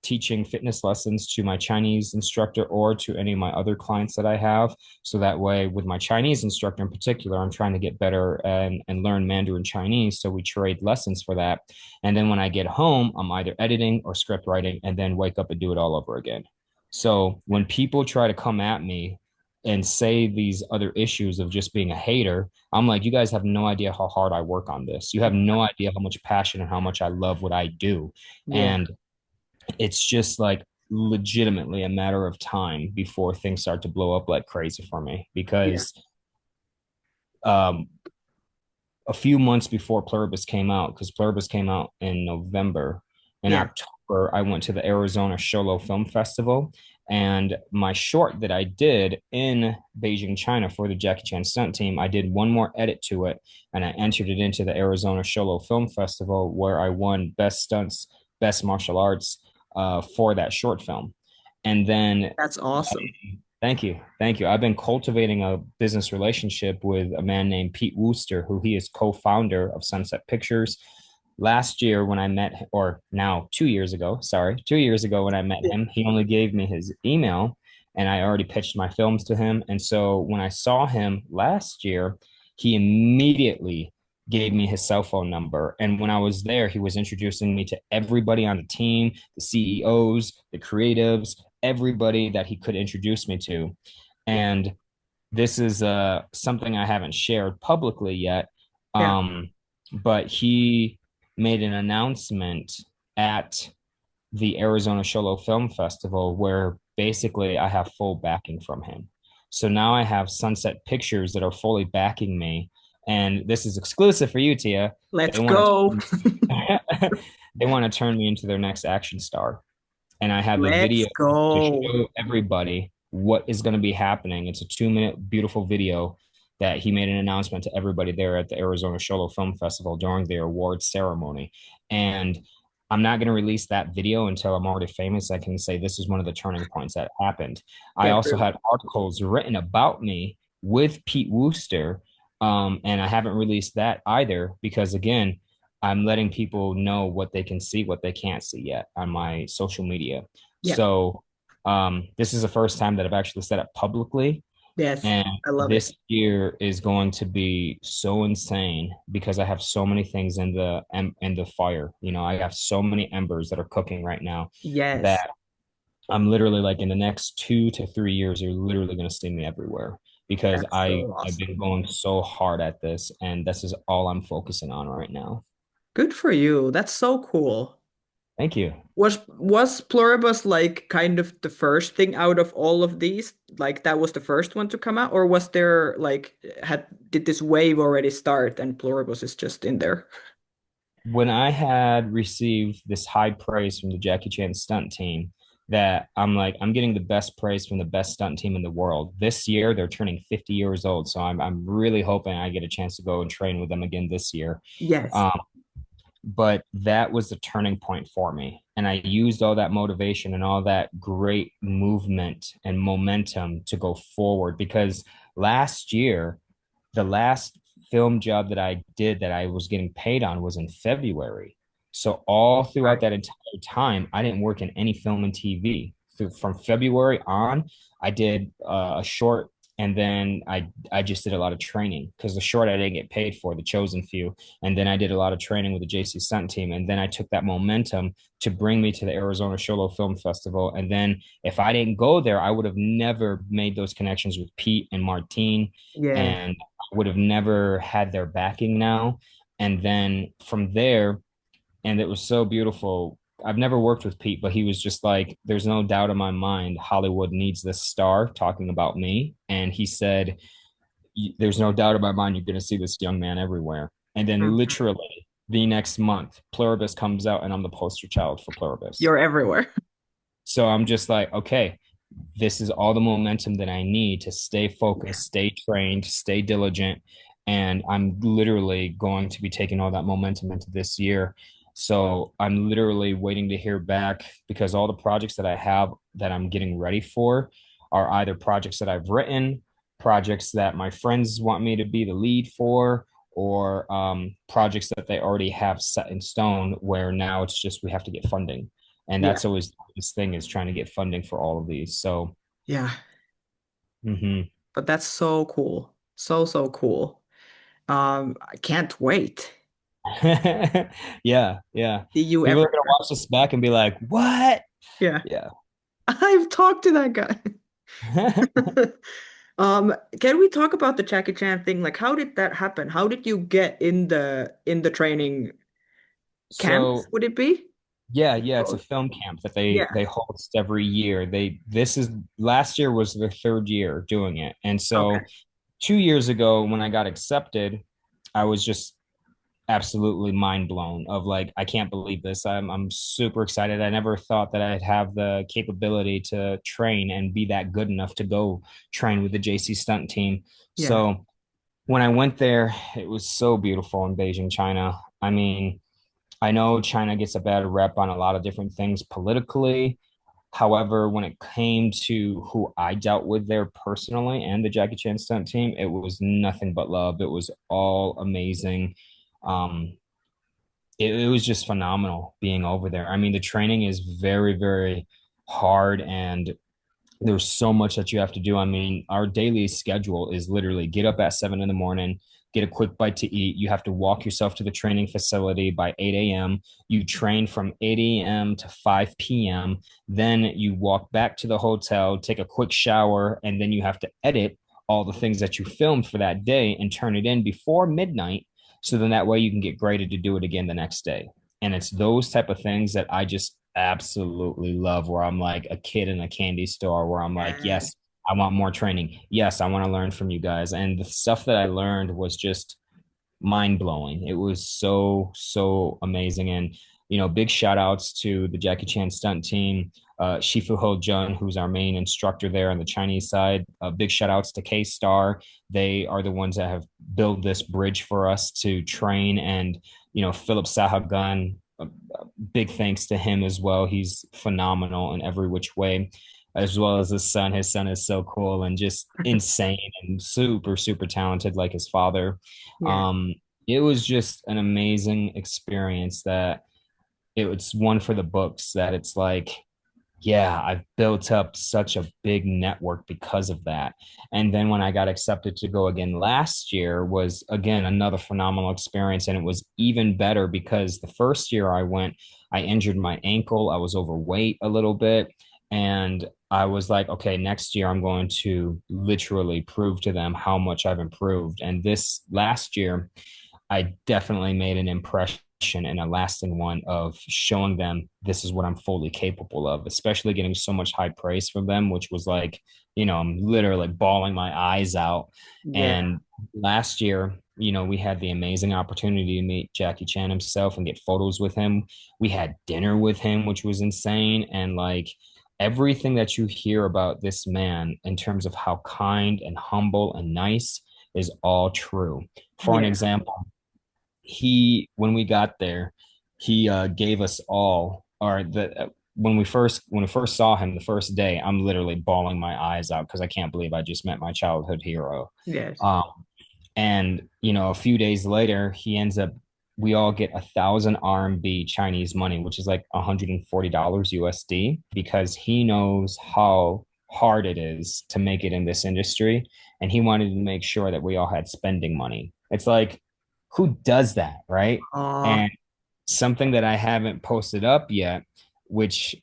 teaching fitness lessons to my Chinese instructor or to any of my other clients that I have. So that way, with my Chinese instructor in particular, I'm trying to get better and learn Mandarin Chinese. So we trade lessons for that. And then when I get home, I'm either editing or script writing and then wake up and do it all over again. So when people try to come at me and say these other issues of just being a hater, I'm like, you guys have no idea how hard I work on this. You have no idea how much passion and how much I love what I do. Yeah. And it's just like legitimately a matter of time before things start to blow up like crazy for me Yeah. because um a few months before Pluribus came out, because Pluribus came out in November. In Yeah. October, I went to the Arizona Sholo Film Festival, and my short that I did in Beijing, China for the Jackie Chan stunt team, I did one more edit to it, and I entered it into the Arizona Sholo Film Festival, where I won Best Stunts, Best Martial Arts for that short film. And then That's awesome. thank you. Thank you. I've been cultivating a business relationship with a man named Pete Wooster, who he is co-founder of Sunset Pictures. Last year when I met, or now 2 years ago, sorry, 2 years ago when I met Yeah. him, he only gave me his email and I already pitched my films to him. And so when I saw him last year, he immediately gave me his cell phone number. And when I was there, he was introducing me to everybody on the team, the CEOs, the creatives, everybody that he could introduce me to. And this is something I haven't shared publicly yet. Yeah. But he made an announcement at the Arizona Sholo Film Festival where basically I have full backing from him. So now I have Sunset Pictures that are fully backing me. And this is exclusive for you, Tia. Let's They want go. to they want to turn me into their next action star. And I have a Let's video to go. show everybody what is going to be happening. It's a 2 minute beautiful video that he made an announcement to everybody there at the Arizona Sholo Film Festival during the awards ceremony. And I'm not going to release that video until I'm already famous. I can say this is one of the turning points that happened. I Yeah, also true. had articles written about me with Pete Wooster, and I haven't released that either because, again, I'm letting people know what they can see, what they can't see yet on my social media. Yeah. So this is the first time that I've actually said it publicly. Yes. And I love it. this year is going to be so insane because I have so many things in the fire. You know, I have so many embers that are cooking right now Yes. that I'm literally like in the next 2 to 3 years, you're literally going to see me everywhere because That's so I've awesome. been going so hard at this, and this is all I'm focusing on right now. Good for you. That's so cool. Thank you. Was Pluribus like kind of the first thing out of all of these? Like that was the first one to come out, or was there like had did this wave already start and Pluribus is just in there? When I had received this high praise from the Jackie Chan stunt team, that I'm like, I'm getting the best praise from the best stunt team in the world. This year, they're turning 50 years old. So I'm really hoping I get a chance to go and train with them again this year. Yes. Um, but that was the turning point for me. And I used all that motivation and all that great movement and momentum to go forward because last year, the last film job that I did that I was getting paid on was in February. So all throughout Right. that entire time, I didn't work in any film and TV. From February on, I did a short, and then I just did a lot of training because the short I didn't get paid for, the chosen few, and then I did a lot of training with the JC Stunt team, and then I took that momentum to bring me to the Arizona Sholo Film Festival, and then if I didn't go there, I would have never made those connections with Pete and Martine, Yeah. and would have never had their backing now. And then from there, and it was so beautiful. I've never worked with Pete, but he was just like, there's no doubt in my mind, Hollywood needs this star talking about me. And he said, there's no doubt in my mind, you're going to see this young man everywhere. And then Mhm. literally the next month, Pluribus comes out, and I'm the poster child for Pluribus. You're everywhere. So I'm just like, okay, this is all the momentum that I need to stay Yeah. focused, stay trained, stay diligent. And I'm literally going to be taking all that momentum into this year. So I'm literally waiting to hear back because all the projects that I have that I'm getting ready for are either projects that I've written, projects that my friends want me to be the lead for, or projects that they already have set in stone where now it's just we have to get funding. And Yeah. that's always this thing is trying to get funding for all of these. So Yeah. mhm. But that's so cool. So, so cool. I can't wait. Yeah, yeah. See you People are gonna everywhere. watch this back and be like, "What?" Yeah. Yeah. I've talked to that guy. Can we talk about the Jackie Chan thing? Like, how did that happen? How did you get in the training camps, So would it be? yeah, yeah, it's a Oh, film camp that yeah. they host every year. They this is last year was their third year doing it. And Okay. so 2 years ago when I got accepted, I was just absolutely mind blown of like I can't believe this. I'm super excited. I never thought that I'd have the capability to train and be that good enough to go train with the JC stunt team. Yeah. So when I went there, it was so beautiful in Beijing, China. I mean, I know China gets a bad rep on a lot of different things politically. However, when it came to who I dealt with there personally and the Jackie Chan stunt team, it was nothing but love. It was all amazing. Um, it was just phenomenal being over there. I mean, the training is very, very hard, and there's so much that you have to do. I mean, our daily schedule is literally get up at 7 in the morning, get a quick bite to eat. You have to walk yourself to the training facility by 8 a.m. You train from 8 a.m. to 5 p.m. Then you walk back to the hotel, take a quick shower, and then you have to edit all the things that you filmed for that day and turn it in before midnight. So then that way you can get graded to do it again the next day. And it's those type of things that I just absolutely love where I'm like a kid in a candy store where I'm like, Yeah. yes, I want more training. Yes, I want to learn from you guys. And the stuff that I learned was just mind blowing. It was so, so amazing. And, big shout outs to the Jackie Chan stunt team, Shifu Ho Jun, who's our main instructor there on the Chinese side. Big shout outs to K Star. They are the ones that have built this bridge for us to train. And, Philip Sahagun, big thanks to him as well. He's phenomenal in every which way, as well as his son. His son is so cool and just insane and super, super talented, like his father. Yeah. Um, it was just an amazing experience that it's one for the books that it's like, yeah, I've built up such a big network because of that. And then when I got accepted to go again last year was again another phenomenal experience. And it was even better because the first year I went, I injured my ankle. I was overweight a little bit. And I was like, okay, next year I'm going to literally prove to them how much I've improved. And this last year, I definitely made an impression and a lasting one of showing them this is what I'm fully capable of, especially getting so much high praise from them, which was like, I'm literally bawling my eyes out. Yeah. And last year, we had the amazing opportunity to meet Jackie Chan himself and get photos with him. We had dinner with him, which was insane. And like everything that you hear about this man in terms of how kind and humble and nice is all true. For an Yeah. example, when we got there, he gave us all, or the when we first saw him the first day, I'm literally bawling my eyes out because I can't believe I just met my childhood hero. Yes. Um, and a few days later, we all get 1,000 RMB Chinese money, which is like $140 USD, because he knows how hard it is to make it in this industry, and he wanted to make sure that we all had spending money. It's like, who does that, right? Uh, And something that I haven't posted up yet, which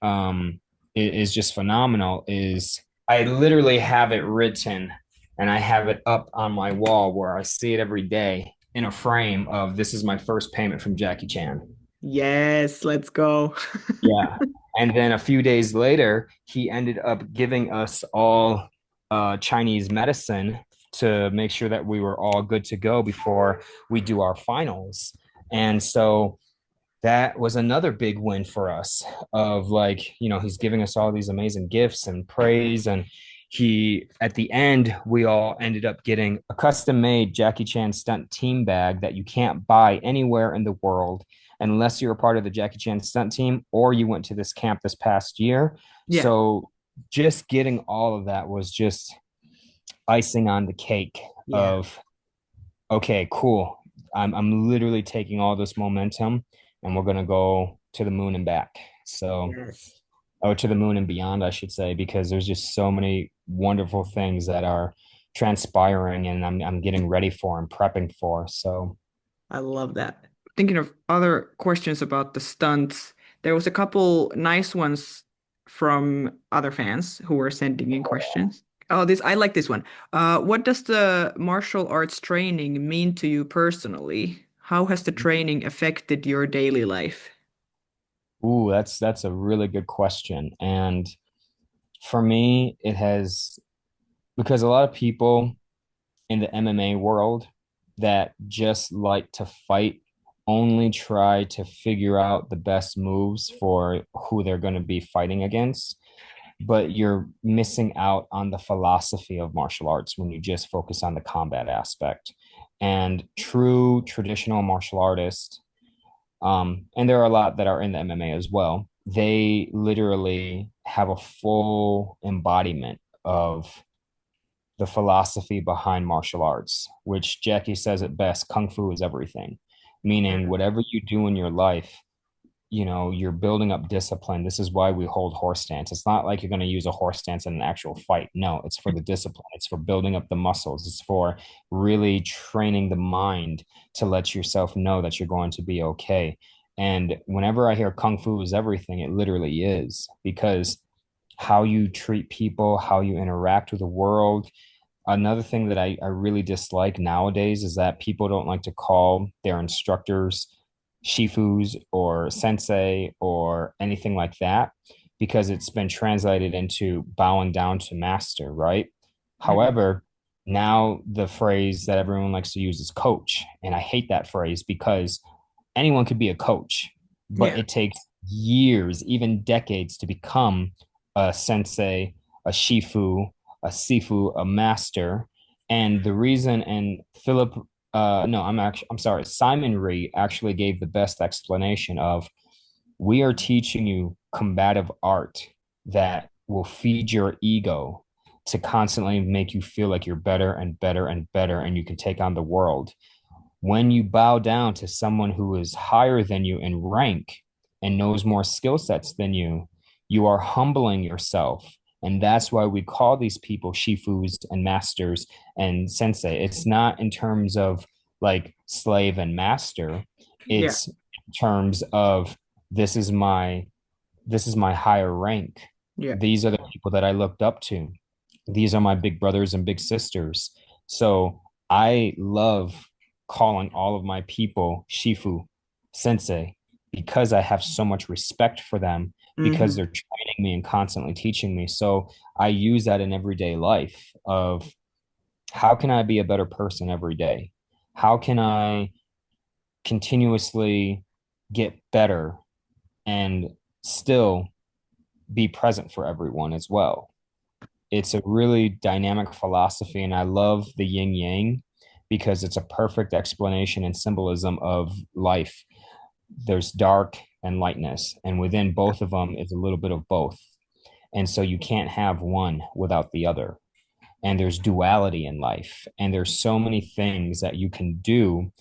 is just phenomenal, is I literally have it written and I have it up on my wall where I see it every day in a frame of this is my first payment from Jackie Chan. yes, let's go. Yeah. And then a few days later, he ended up giving us all Chinese medicine to make sure that we were all good to go before we do our finals. And so that was another big win for us of like, he's giving us all these amazing gifts and praise. And at the end, we all ended up getting a custom made Jackie Chan stunt team bag that you can't buy anywhere in the world unless you're a part of the Jackie Chan stunt team or you went to this camp this past year. Yeah. So just getting all of that was just icing on the cake Yeah. of, okay, cool. I'm literally taking all this momentum and we're gonna go to the moon and back. So, Yes. or to the moon and beyond, I should say, because there's just so many wonderful things that are transpiring and I'm getting ready for and prepping for. So, I love that. Thinking of other questions about the stunts, there was a couple nice ones from other fans who were sending in questions. Oh, this I like this one. What does the martial arts training mean to you personally? How has the training affected your daily life? ooh, that's a really good question. And for me, it has because a lot of people in the MMA world that just like to fight only try to figure out the best moves for who they're going to be fighting against. But you're missing out on the philosophy of martial arts when you just focus on the combat aspect. And true traditional martial artists, and there are a lot that are in the MMA as well, they literally have a full embodiment of the philosophy behind martial arts, which Jackie says it best, kung fu is everything. Meaning Yeah. whatever you do in your life, you're building up discipline. This is why we hold horse stance. It's not like you're going to use a horse stance in an actual fight. No, it's for the discipline. It's for building up the muscles. It's for really training the mind to let yourself know that you're going to be okay. And whenever I hear kung fu is everything, it literally is, because how you treat people, how you interact with the world. Another thing that I really dislike nowadays is that people don't like to call their instructors shifus or sensei or anything like that because it's been translated into bowing down to master, right? Mhm. However, now the phrase that everyone likes to use is coach. And I hate that phrase because anyone could be a coach, but Yeah. it takes years, even decades to become a sensei, a shifu, a sifu, a master. And the reason, and Philip, no, I'm sorry, Simon Rhee actually gave the best explanation of we are teaching you combative art that will feed your ego to constantly make you feel like you're better and better and better and you can take on the world. When you bow down to someone who is higher than you in rank and knows more skill sets than you are humbling yourself. And that's why we call these people shifus and masters and sensei. It's not in terms of like slave and master. Yeah. It's in terms of this is my this is my higher rank. Yeah. These are the people that I looked up to. These are my big brothers and big sisters. So I love calling all of my people Shifu sensei because I have so much respect for them because Hmm. they're training me and constantly teaching me. So I use that in everyday life of how can I be a better person every day? How can I continuously get better and still be present for everyone as well? It's a really dynamic philosophy, and I love the yin yang because it's a perfect explanation and symbolism of life. There's dark and lightness, and within both of them is a little bit of both. And so you can't have one without the other. And there's duality in life, and there's so many things that you can do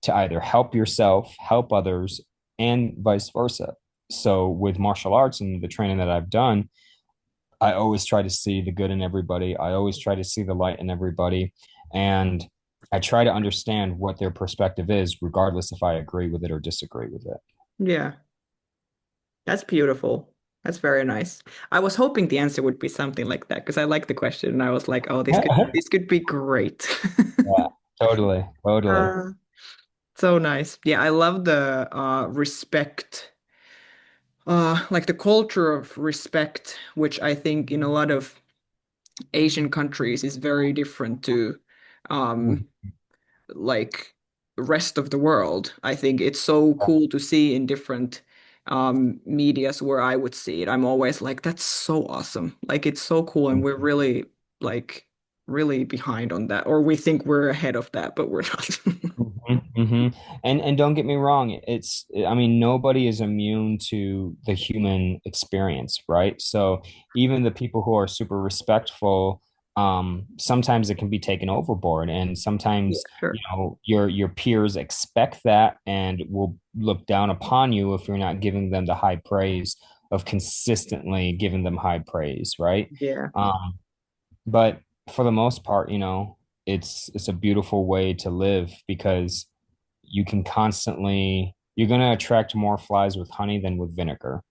to either help yourself, help others, and vice versa. So with martial arts and the training that I've done, I always try to see the good in everybody. I always try to see the light in everybody. And I try to understand what their perspective is, regardless if I agree with it or disagree with Yeah, that's beautiful. That's very nice. I was hoping the answer would be something like that because I like the question and I was like, oh, this could it. this could be great. Yeah, totally, totally. Uh, so nice. Yeah, I love the respect, like the culture of respect, which I think in a lot of Asian countries is very different to um like rest of the world. I think it's so cool to see in different medias where I would see it. I'm always like, that's so awesome. Like it's so cool and we're really like really behind on that. Or we think we're ahead of that, but we're not. And don't get me wrong, it's I mean nobody is immune to the human experience, right? So even the people who are super respectful, sometimes it can be taken overboard, and Yeah, sometimes sure. your peers expect that and will look down upon you if you're not giving them the high praise of consistently giving them high praise, right? Yeah, But for the most part, it's a beautiful way to live because you can constantly you're going to attract more flies with honey than with vinegar.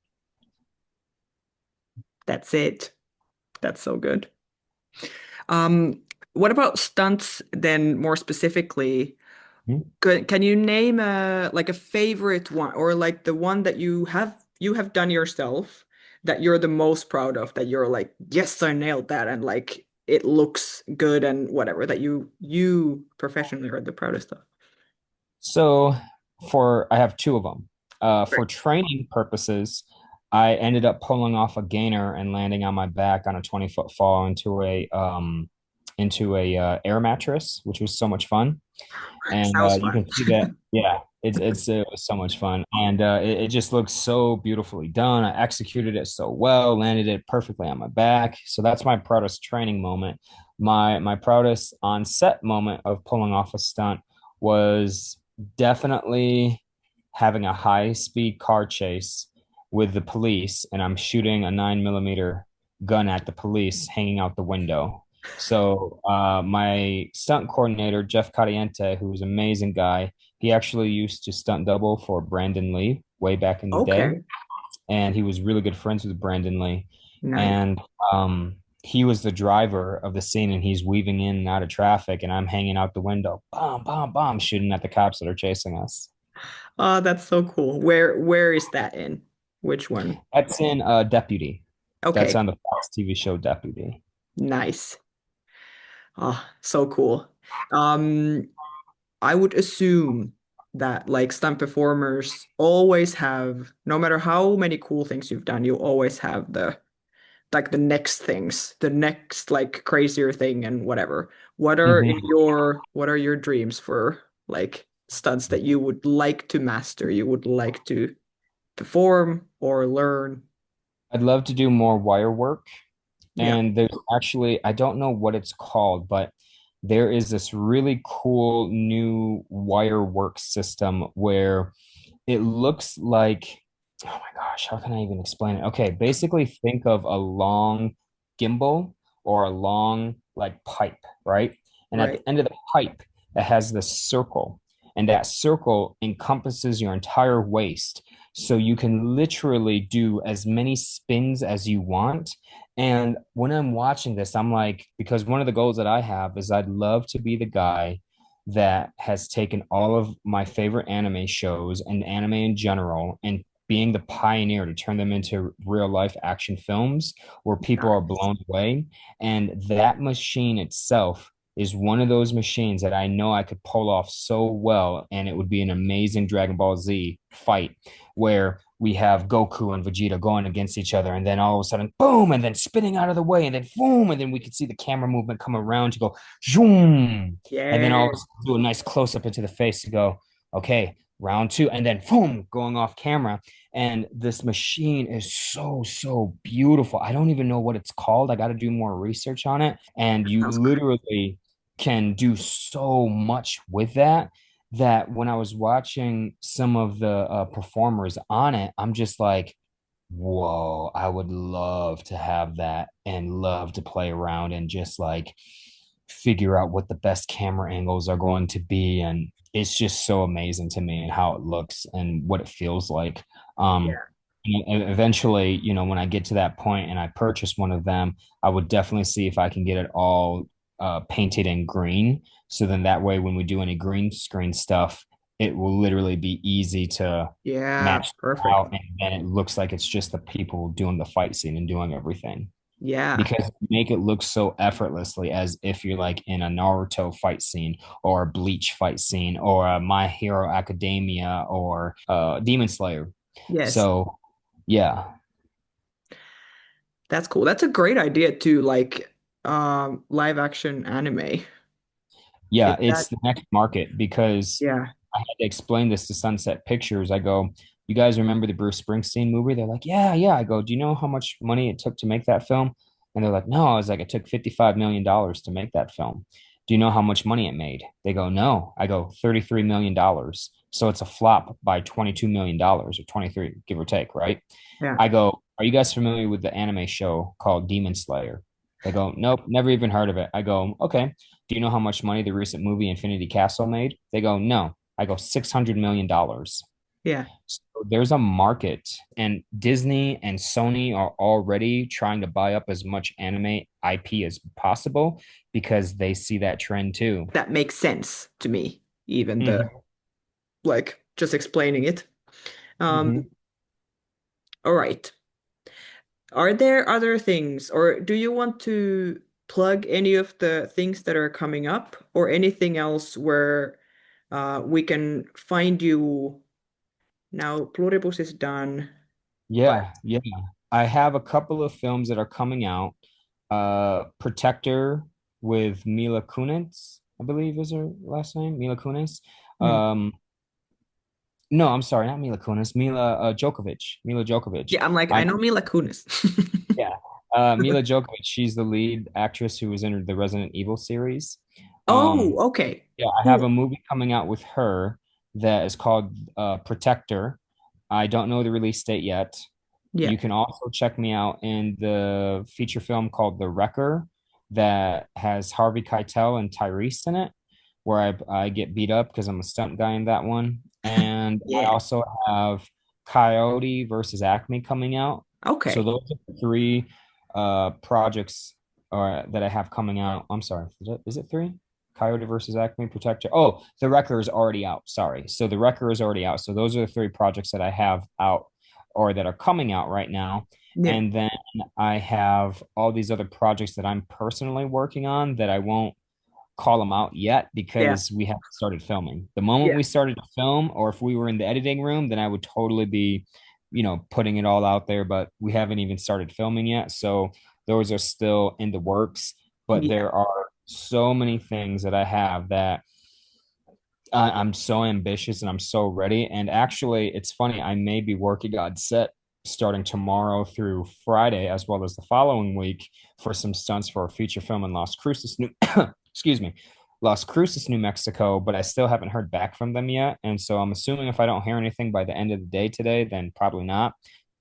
that's it. That's so good. Um, what about stunts then more specifically? Can you name a like a favorite one or like the one that you have done yourself that you're the most proud of that you're like, yes, I nailed that and like it looks good and whatever that you professionally are the proudest of. So I have two of them. Right. For training purposes, I ended up pulling off a gainer and landing on my back on a 20-foot fall into a air mattress, which was so much fun. And Sounds you fun. can see that, yeah, it was so much fun, and it just looks so beautifully done. I executed it so well, landed it perfectly on my back. So that's my proudest training moment. My proudest on set moment of pulling off a stunt was definitely having a high speed car chase with the police, and I'm shooting a 9 millimeter gun at the police hanging out the window. So my stunt coordinator, Jeff Cariente, who's an amazing guy, he actually used to stunt double for Brandon Lee way back in the day. Okay. And he was really good friends with Brandon Lee. Nice. And he was the driver of the scene and he's weaving in and out of traffic. And I'm hanging out the window, bomb, bomb, bomb, shooting at the cops that are chasing us. Oh, that's so cool. Where is that in? Which one? That's in Deputy. That's Okay. on the Fox TV show Deputy. Nice. Oh, so cool. Um, I would assume that like stunt performers always have, no matter how many cool things you've done, you always have the like the next things, the next like crazier thing and whatever. Mhm. What are your dreams for like stunts that you would like to master, you would like to perform or learn? I'd love to do more wire work. Yeah, And there's actually, I don't know what it's called, but there is this really cool new wire work system where it looks like, oh my gosh, how can I even explain it? Okay, basically think of a long gimbal or a long like pipe, right? And at right. the end of the pipe, it has this circle, and that circle encompasses your entire waist. So you can literally do as many spins as you want. And when I'm watching this, I'm like, because one of the goals that I have is I'd love to be the guy that has taken all of my favorite anime shows and anime in general and being the pioneer to turn them into real life action films where people are Nice. blown away. And that machine itself is one of those machines that I know I could pull off so well, and it would be an amazing Dragon Ball Z fight where we have Goku and Vegeta going against each other, and then all of a sudden, boom, and then spinning out of the way, and then boom, and then we could see the camera movement come around to go zoom, and then all of a Yeah. sudden do a nice close up into the face to go, okay, round two, and then boom, going off camera. And this machine is so beautiful. I don't even know what it's called. I got to do more research on it. And you Sounds great. literally can do so much with that that when I was watching some of the performers on it, I'm just like, whoa, I would love to have that and love to play around and just like figure out what the best camera angles are going to be. And it's just so amazing to me and how it looks and what it feels like. Um, Yeah. and eventually, when I get to that point and I purchase one of them, I would definitely see if I can get it all painted in green. So then that way, when we do any green screen stuff, it will literally be easy to Yeah, match perfect. out, and then it looks like it's just the people doing the fight scene and doing everything Yeah. because make it look so effortlessly as if you're like in a Naruto fight scene or a Bleach fight scene or a My Hero Academia or Demon Slayer. Yes. So yeah, That's cool. That's a great idea too, like live action anime. Is yeah, that it's the next market because yeah. I had to explain this to Sunset Pictures. I go, you guys remember the Bruce Springsteen movie? They're like, yeah, yeah. I go, do you know how much money it took to make that film? And they're like, no. I was like, it took $55 million to make that film. Do you know how much money it made? They go, no. I go, $33 million. So it's a flop by $22 million or 23, give or take, right? Yeah. I go, are you guys familiar with the anime show called Demon Slayer? They go, nope, never even heard of it. I go, okay. Do you know how much money the recent movie Infinity Castle made? They go, no. I go, $600 million. Yeah. So there's a market, and Disney and Sony are already trying to buy up as much anime IP as possible because they see that trend too. That makes sense to me, even the Hmm. like just explaining it. Um, Hmm. all right. Are there other things, or do you want to plug any of the things that are coming up, or anything else where we can find you now? Pluribus is done, but Yeah, yeah. I have a couple of films that are coming out. Protector with Mila Kunis, I believe is her last name, Mila Kunis. hmm. Um, no, I'm sorry, not Mila Kunis, Mila Djokovic. Yeah, I'm like, I I know Mila Kunis. Yeah. Mila Djokovic, she's the lead actress who was in the Resident Evil series. Oh, Um, okay. yeah, I have a Cool. movie coming out with her that is called Protector. I don't know the release date yet. Yeah. You can also check me out in the feature film called The Wrecker that has Harvey Keitel and Tyrese in it, where I get beat up because I'm a stunt guy in that one. And I Yeah. also have Coyote versus Acme coming out. So Okay. those are the three projects that I have coming out. I'm sorry, is it three? Coyote versus Acme Protector. Oh, The Wrecker is already out. Sorry. So The Wrecker is already out. So those are the three projects that I have out or that are coming out right now. Yeah. And then I have all these other projects that I'm personally working on that I won't call them out yet Yeah. because we haven't started filming. The moment Yeah. we started to film, or if we were in the editing room, then I would totally be, putting it all out there, but we haven't even started filming yet. So those are still in the works. But Yeah. there are so many things that I have that I'm so ambitious and I'm so ready. And actually, it's funny, I may be working on set starting tomorrow through Friday, as well as the following week, for some stunts for a feature film in Las Cruces, excuse me, Las Cruces, New Mexico. But I still haven't heard back from them yet, and so I'm assuming if I don't hear anything by the end of the day today, then probably not.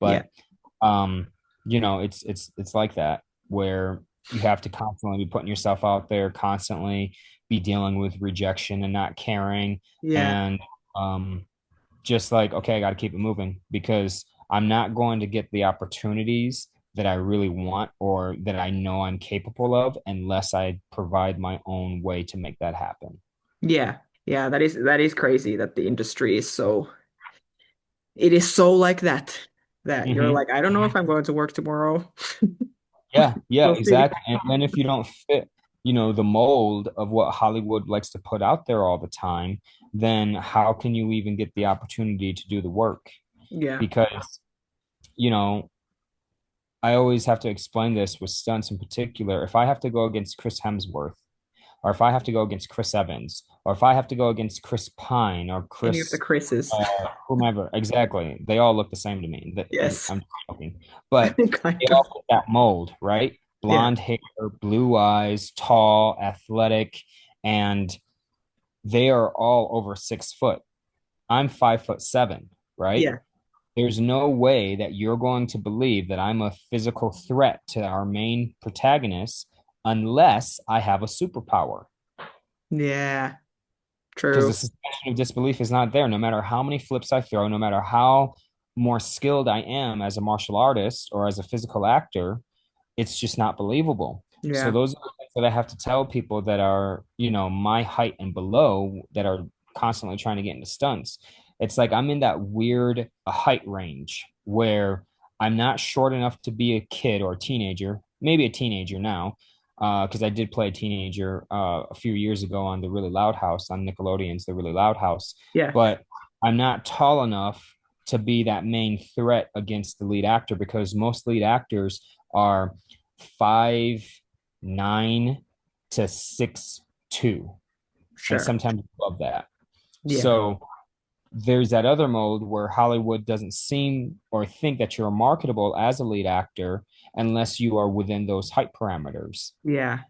Yeah. But um, it's like that where you have to constantly be putting yourself out there, constantly be dealing with rejection and not caring, Yeah. and um, just like, okay, I got to keep it moving because I'm not going to get the opportunities that I really want or that I know I'm capable of unless I provide my own way to make that happen. Yeah. Yeah, that is crazy that the industry is so it is so like that that you're Hmm. like, I don't know if I'm going to work tomorrow. Yeah, yeah, We'll see. exactly. And then if you don't fit, the mold of what Hollywood likes to put out there all the time, then how can you even get the opportunity to do the work? Yeah. Because, you know, I always have to explain this with stunts in particular. If I have to go against Chris Hemsworth, or if I have to go against Chris Evans, or if I have to go against Chris Pine or Any of the Chris Chris's. whomever, exactly, they all look the same to me. Yes. I'm joking, but they Kind all of. fit that mold, right? Yeah. Blonde hair, blue eyes, tall, athletic, and they are all over 6 foot. I'm 5'7", right? Yeah. There's no way that you're going to believe that I'm a physical threat to our main protagonist unless I have a superpower. Yeah. Because the True. suspension of disbelief is not there. No matter how many flips I throw, no matter how more skilled I am as a martial artist or as a physical actor, it's just not believable. So Yeah. those are the things that I have to tell people that are, my height and below that are constantly trying to get into stunts. It's like I'm in that weird height range where I'm not short enough to be a kid or a teenager, maybe a teenager now, because I did play a teenager a few years ago on the Really Loud House on Nickelodeon's The Really Loud House, Yeah. but I'm not tall enough to be that main threat against the lead actor because most lead actors are 5'9" to 6'2", and Sure. sometimes above that. Yeah. So there's that other mode where Hollywood doesn't seem or think that you're marketable as a lead actor unless you are within those height parameters. Yeah.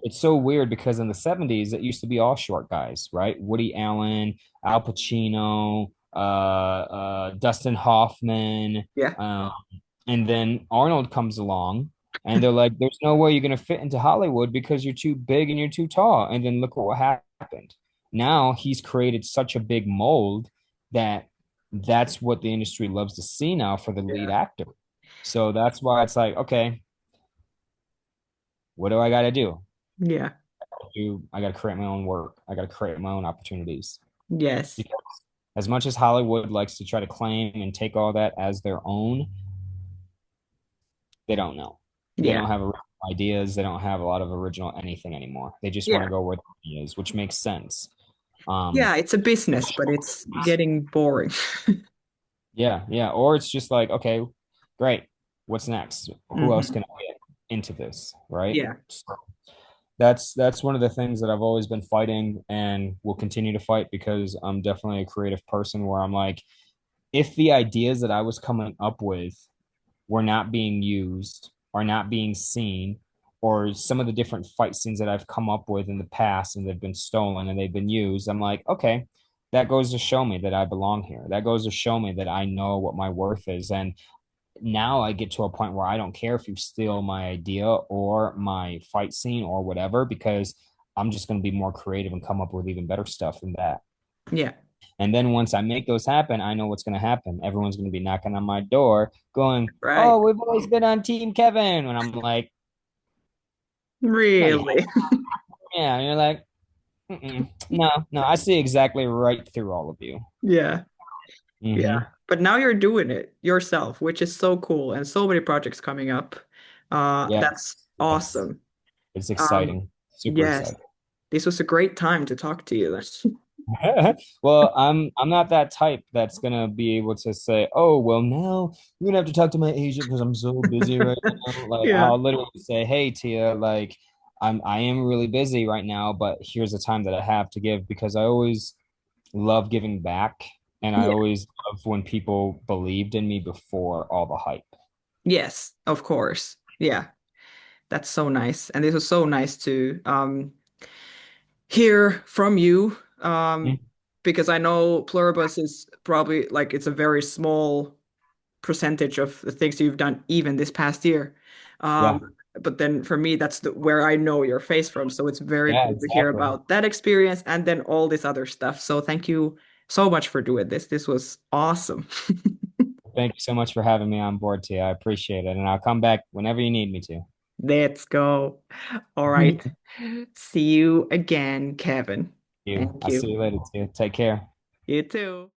It's so weird because in the 70s, it used to be all short guys, right? Woody Allen, Al Pacino, Dustin Hoffman. Yeah. Um, and then Arnold comes along and they're like, there's no way you're going to fit into Hollywood because you're too big and you're too tall. And then look what happened. Now he's created such a big mold that that's what the industry loves to see now for the lead Yeah. actor. So that's why it's like, okay, what do I got to do? Yeah. I got to create my own work. I got to create my own opportunities. Yes. Because as much as Hollywood likes to try to claim and take all that as their own, they don't know. They Yeah. don't have original ideas. They don't have a lot of original anything anymore. They just want Yeah. to go where the money is, which makes sense. Um, Yeah. It's a business, but it's getting boring. yeah, yeah. Or it's just like, okay, great. What's next? Who else Hmm. can I get into this? Right. Yeah. So that's one of the things that I've always been fighting and will continue to fight because I'm definitely a creative person where I'm like, if the ideas that I was coming up with were not being used or not being seen, or some of the different fight scenes that I've come up with in the past and they've been stolen and they've been used, I'm like, okay, that goes to show me that I belong here. That goes to show me that I know what my worth is. And now I get to a point where I don't care if you steal my idea or my fight scene or whatever, because I'm just going to be more creative and come up with even better stuff than that. Yeah. And then once I make those happen, I know what's going to happen. Everyone's going to be knocking on my door going, Right. "Oh, we've always been on Team Kevin." And I'm like, "No, you Really? haven't." Yeah. And you're like, no, no, I see exactly right through all of you. Yeah. Yeah. Hmm. But now you're doing it yourself, which is so cool and so many projects coming up. Yeah. That's Yes. awesome. It's Um, exciting. Super yes. exciting. This was a great time to talk to you. Well, I'm not that type that's gonna be able to say, "Oh, well, now you're gonna have to talk to my agent because I'm so busy right now." Like, Yeah. I'll literally say, "Hey, Tia, like, I am really busy right now, but here's the time that I have to give because I always love giving back, and I Yeah. always love when people believed in me before all the hype." Yes, of course. Yeah. That's so nice. And this was so nice to hear from you. Mm. Because I know Pluribus is probably like it's a very small percentage of the things you've done even this past year. Yeah, But then for me, that's where I know your face from. So it's very yeah, cool to hear exactly. about that experience and then all this other stuff. So thank you so much for doing this. This was awesome. Thank you so much for having me on board, Tia. I appreciate it, and I'll come back whenever you need me to. Let's go. All right. See you again, Kevin. You. Thank I'll see you. you later too. Take care. You too.